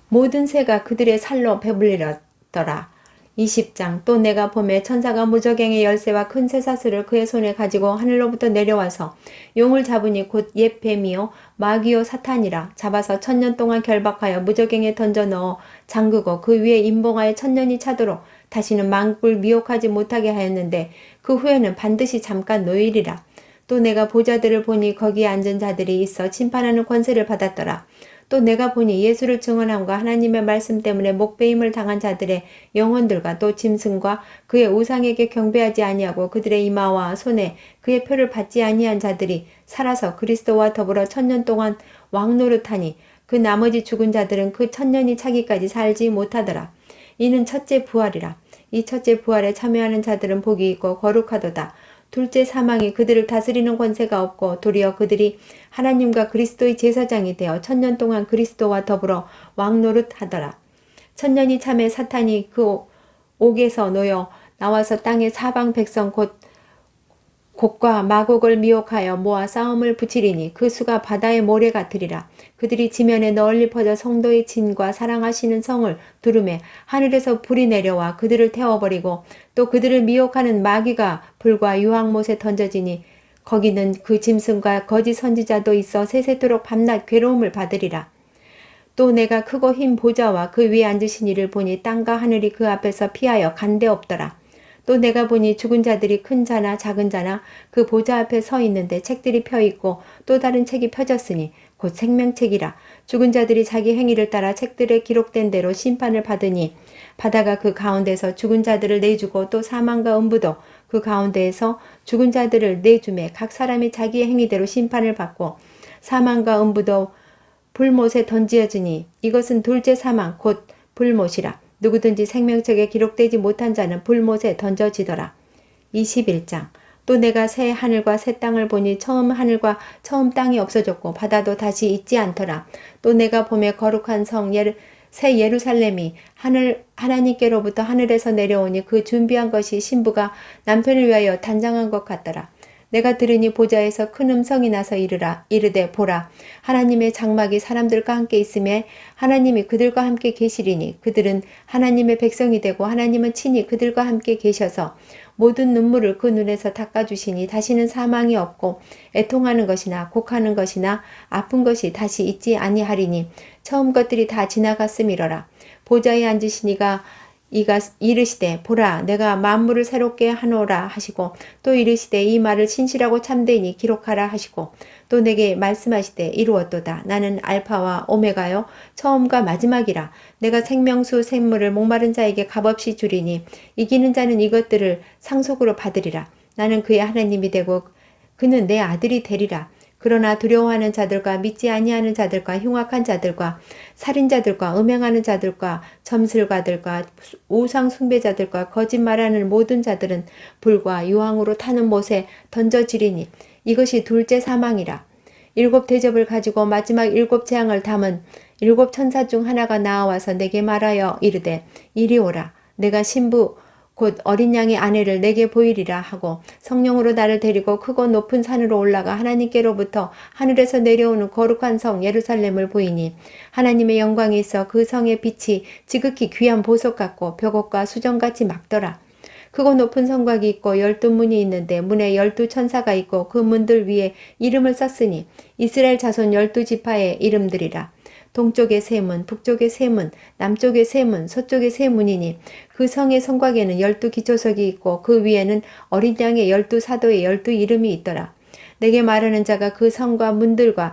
모든 새가 그들의 살로 배불리더라. 20장 또 내가 보매 천사가 무저갱의 열쇠와 큰 쇠사슬을 그의 손에 가지고 하늘로부터 내려와서 용을 잡으니 곧 옛 뱀이요 마귀요 사탄이라. 잡아서 1000년 동안 결박하여 무저갱에 던져 넣어 잠그고 그 위에 임봉하여 1000년이 차도록 다시는 만국을 미혹하지 못하게 하였는데 그 후에는 반드시 잠깐 노일이라. 또 내가 보좌들을 보니 거기에 앉은 자들이 있어 심판하는 권세를 받았더라. 또 내가 보니 예수를 증언함과 하나님의 말씀 때문에 목배임을 당한 자들의 영혼들과 또 짐승과 그의 우상에게 경배하지 아니하고 그들의 이마와 손에 그의 표를 받지 아니한 자들이 살아서 그리스도와 더불어 1000년 동안 왕노릇하니 그 나머지 죽은 자들은 그 1000년이 차기까지 살지 못하더라. 이는 첫째 부활이라. 이 첫째 부활에 참여하는 자들은 복이 있고 거룩하도다. 둘째 사망이 그들을 다스리는 권세가 없고 도리어 그들이 하나님과 그리스도의 제사장이 되어 1000년 동안 그리스도와 더불어 왕노릇하더라. 1000년이 참에 사탄이 그 옥에서 놓여 나와서 땅의 사방 백성 곡과 마곡을 미혹하여 모아 싸움을 붙이리니 그 수가 바다의 모래 같으리라. 그들이 지면에 널리 퍼져 성도의 진과 사랑하시는 성을 두르매 하늘에서 불이 내려와 그들을 태워버리고 또 그들을 미혹하는 마귀가 불과 유황못에 던져지니 거기는 그 짐승과 거짓 선지자도 있어 세세토록 밤낮 괴로움을 받으리라. 또 내가 크고 흰 보좌와 그 위에 앉으신 이를 보니 땅과 하늘이 그 앞에서 피하여 간데 없더라. 또 내가 보니 죽은 자들이 큰 자나 작은 자나 그 보좌 앞에 서 있는데 책들이 펴 있고 또 다른 책이 펴졌으니 곧 생명책이라. 죽은 자들이 자기 행위를 따라 책들에 기록된 대로 심판을 받으니 바다가 그 가운데서 죽은 자들을 내주고 또 사망과 음부도 그 가운데에서 죽은 자들을 내주매 각 사람이 자기의 행위대로 심판을 받고 사망과 음부도 불못에 던지어지니 이것은 둘째 사망 곧 불못이라. 누구든지 생명책에 기록되지 못한 자는 불못에 던져지더라. 21장. 또 내가 새 하늘과 새 땅을 보니 처음 하늘과 처음 땅이 없어졌고 바다도 다시 있지 않더라. 또 내가 보매 거룩한 새 예루살렘이 하나님께로부터 하늘에서 내려오니 그 준비한 것이 신부가 남편을 위하여 단장한 것 같더라. 내가 들으니 보좌에서 큰 음성이 나서 이르되 보라 하나님의 장막이 사람들과 함께 있음에 하나님이 그들과 함께 계시리니 그들은 하나님의 백성이 되고 하나님은 친히 그들과 함께 계셔서 모든 눈물을 그 눈에서 닦아주시니 다시는 사망이 없고 애통하는 것이나 곡하는 것이나 아픈 것이 다시 있지 아니하리니 처음 것들이 다 지나갔음이러라. 보좌에 앉으시니가 이가 이르시되 보라 내가 만물을 새롭게 하노라 하시고 또 이르시되 이 말을 신실하고 참되니 기록하라 하시고 또 내게 말씀하시되 이루었도다. 나는 알파와 오메가요 처음과 마지막이라. 내가 생명수 샘물을 목마른 자에게 값없이 주리니 이기는 자는 이것들을 상속으로 받으리라. 나는 그의 하나님이 되고 그는 내 아들이 되리라. 그러나 두려워하는 자들과 믿지 아니하는 자들과 흉악한 자들과 살인자들과 음행하는 자들과 점술가들과 우상 숭배자들과 거짓말하는 모든 자들은 불과 유황으로 타는 못에 던져지리니 이것이 둘째 사망이라. 7 대접을 가지고 마지막 7 재앙을 담은 7 천사 중 하나가 나와서 내게 말하여 이르되 이리 오라. 내가 신부 곧 어린 양의 아내를 내게 보이리라 하고 성령으로 나를 데리고 크고 높은 산으로 올라가 하나님께로부터 하늘에서 내려오는 거룩한 성 예루살렘을 보이니 하나님의 영광이 있어 그 성의 빛이 지극히 귀한 보석 같고 벽옥과 수정같이 막더라. 크고 높은 성곽이 있고 12문이 있는데 문에 12 천사가 있고 그 문들 위에 이름을 썼으니 이스라엘 자손 12지파의 이름들이라. 동쪽의 세 문, 북쪽의 세 문, 남쪽의 세 문, 서쪽의 세 문이니 그 성의 성곽에는 12 기초석이 있고 그 위에는 어린 양의 12 사도의 12 이름이 있더라. 내게 말하는 자가 그 성과 문들과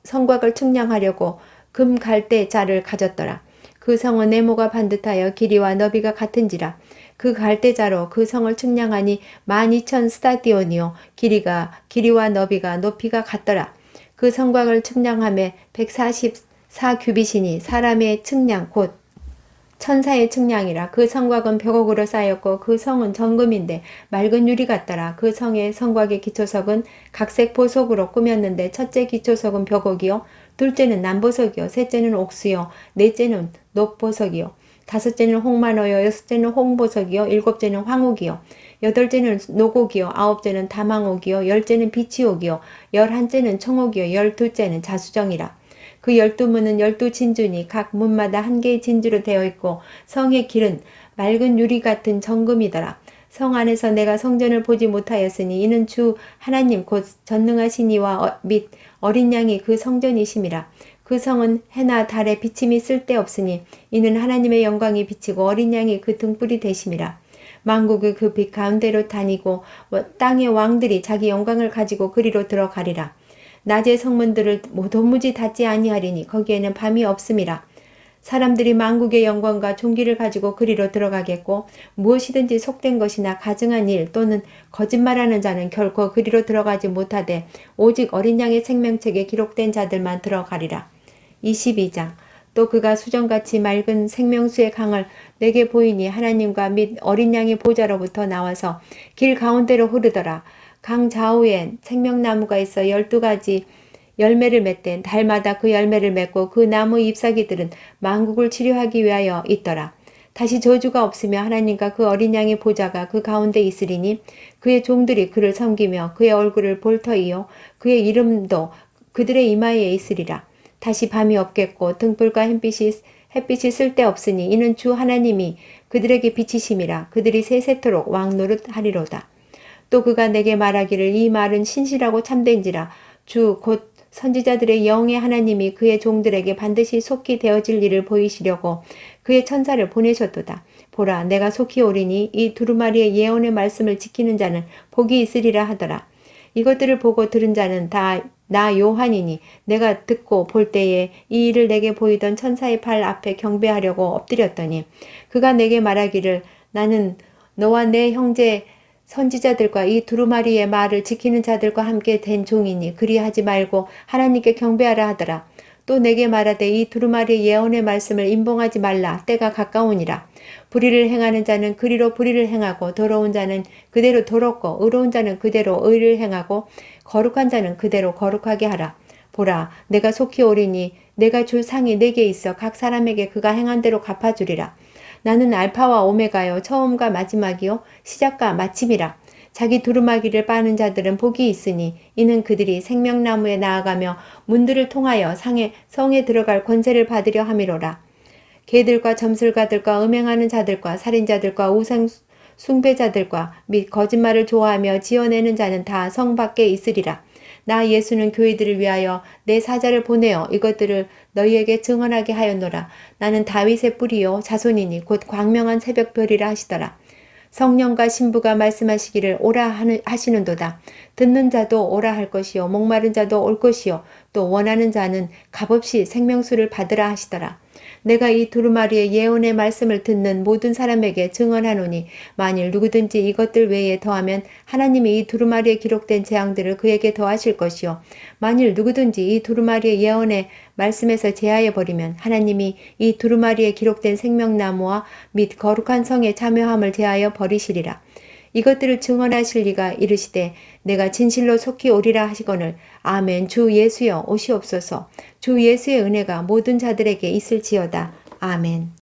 성곽을 측량하려고 금 갈대 자를 가졌더라. 그 성은 네모가 반듯하여 길이와 너비가 같은지라. 그 갈대자로 그 성을 측량하니 12,000 스타디온이요 길이와 너비가 높이가 같더라. 그 성곽을 측량함에 144 규빗이니 사람의 측량 곧 천사의 측량이라. 그 성곽은 벽옥으로 쌓였고 그 성은 정금인데 맑은 유리 같더라. 그 성의 성곽의 기초석은 각색 보석으로 꾸몄는데 첫째 기초석은 벽옥이요 둘째는 남보석이요 셋째는 옥수요 넷째는 녹보석이요 다섯째는 홍만호요 여섯째는 홍보석이요 일곱째는 황옥이요 여덟째는 노곡이요 아홉째는 다망옥이요 열째는 비치옥이요 11째는 청옥이요 12째는 자수정이라. 그 12문은 12 진주니 각 문마다 한 개의 진주로 되어 있고 성의 길은 맑은 유리 같은 정금이더라. 성 안에서 내가 성전을 보지 못하였으니 이는 주 하나님 곧 전능하신 이와 및 어린 양이 그 성전이심이라. 그 성은 해나 달에 비침이 쓸데없으니 이는 하나님의 영광이 비치고 어린 양이 그 등불이 되심이라. 만국의 그 빛 가운데로 다니고 땅의 왕들이 자기 영광을 가지고 그리로 들어가리라. 낮의 성문들을 도무지 닫지 아니하리니 거기에는 밤이 없음이라. 사람들이 만국의 영광과 존귀를 가지고 그리로 들어가겠고 무엇이든지 속된 것이나 가증한 일 또는 거짓말하는 자는 결코 그리로 들어가지 못하되 오직 어린 양의 생명책에 기록된 자들만 들어가리라. 22장. 또 그가 수정같이 맑은 생명수의 강을 내게 보이니 하나님과 및 어린 양의 보좌로부터 나와서 길 가운데로 흐르더라. 강 좌우엔 생명나무가 있어 12가지 열매를 맺되 달마다 그 열매를 맺고 그 나무 잎사귀들은 만국을 치료하기 위하여 있더라. 다시 저주가 없으며 하나님과 그 어린 양의 보좌가 그 가운데 있으리니 그의 종들이 그를 섬기며 그의 얼굴을 볼 터이요 그의 이름도 그들의 이마에 있으리라. 다시 밤이 없겠고 등불과 햇빛이 쓸데없으니 이는 주 하나님이 그들에게 비치심이라. 그들이 세세토록 왕노릇하리로다. 또 그가 내게 말하기를 이 말은 신실하고 참된지라. 주 곧 선지자들의 영의 하나님이 그의 종들에게 반드시 속히 되어질 일을 보이시려고 그의 천사를 보내셨도다. 보라 내가 속히 오리니 이 두루마리의 예언의 말씀을 지키는 자는 복이 있으리라 하더라. 이것들을 보고 들은 자는 다 나 요한이니 내가 듣고 볼 때에 이 일을 내게 보이던 천사의 발 앞에 경배하려고 엎드렸더니 그가 내게 말하기를 나는 너와 내 형제 선지자들과 이 두루마리의 말을 지키는 자들과 함께 된 종이니 그리하지 말고 하나님께 경배하라 하더라. 또 내게 말하되 이 두루마리의 예언의 말씀을 임봉하지 말라. 때가 가까우니라. 불의를 행하는 자는 그리로 불의를 행하고 더러운 자는 그대로 더럽고 의로운 자는 그대로 의를 행하고 거룩한 자는 그대로 거룩하게 하라. 보라, 내가 속히 오리니 내가 줄 상이 내게 있어 각 사람에게 그가 행한 대로 갚아주리라. 나는 알파와 오메가요 처음과 마지막이요 시작과 마침이라. 자기 두루마기를 빠는 자들은 복이 있으니 이는 그들이 생명나무에 나아가며 문들을 통하여 성에 들어갈 권세를 받으려 함이로라. 개들과 점술가들과 음행하는 자들과 살인자들과 우상 숭배자들과 및 거짓말을 좋아하며 지어내는 자는 다 성 밖에 있으리라. 나 예수는 교회들을 위하여 내 사자를 보내어 이것들을 너희에게 증언하게 하였노라. 나는 다윗의 뿌리요 자손이니 곧 광명한 새벽별이라 하시더라. 성령과 신부가 말씀하시기를 오라 하시는도다. 듣는 자도 오라 할 것이요 목마른 자도 올 것이요 또 원하는 자는 값없이 생명수를 받으라 하시더라. 내가 이 두루마리의 예언의 말씀을 듣는 모든 사람에게 증언하노니 만일 누구든지 이것들 외에 더하면 하나님이 이 두루마리에 기록된 재앙들을 그에게 더하실 것이요 만일 누구든지 이 두루마리의 예언의 말씀에서 제하여 버리면 하나님이 이 두루마리에 기록된 생명나무와 및 거룩한 성의 참여함을 제하여 버리시리라. 이것들을 증언하실 리가 이르시되 내가 진실로 속히 오리라 하시거늘 아멘. 주 예수여 오시옵소서. 주 예수의 은혜가 모든 자들에게 있을지어다. 아멘.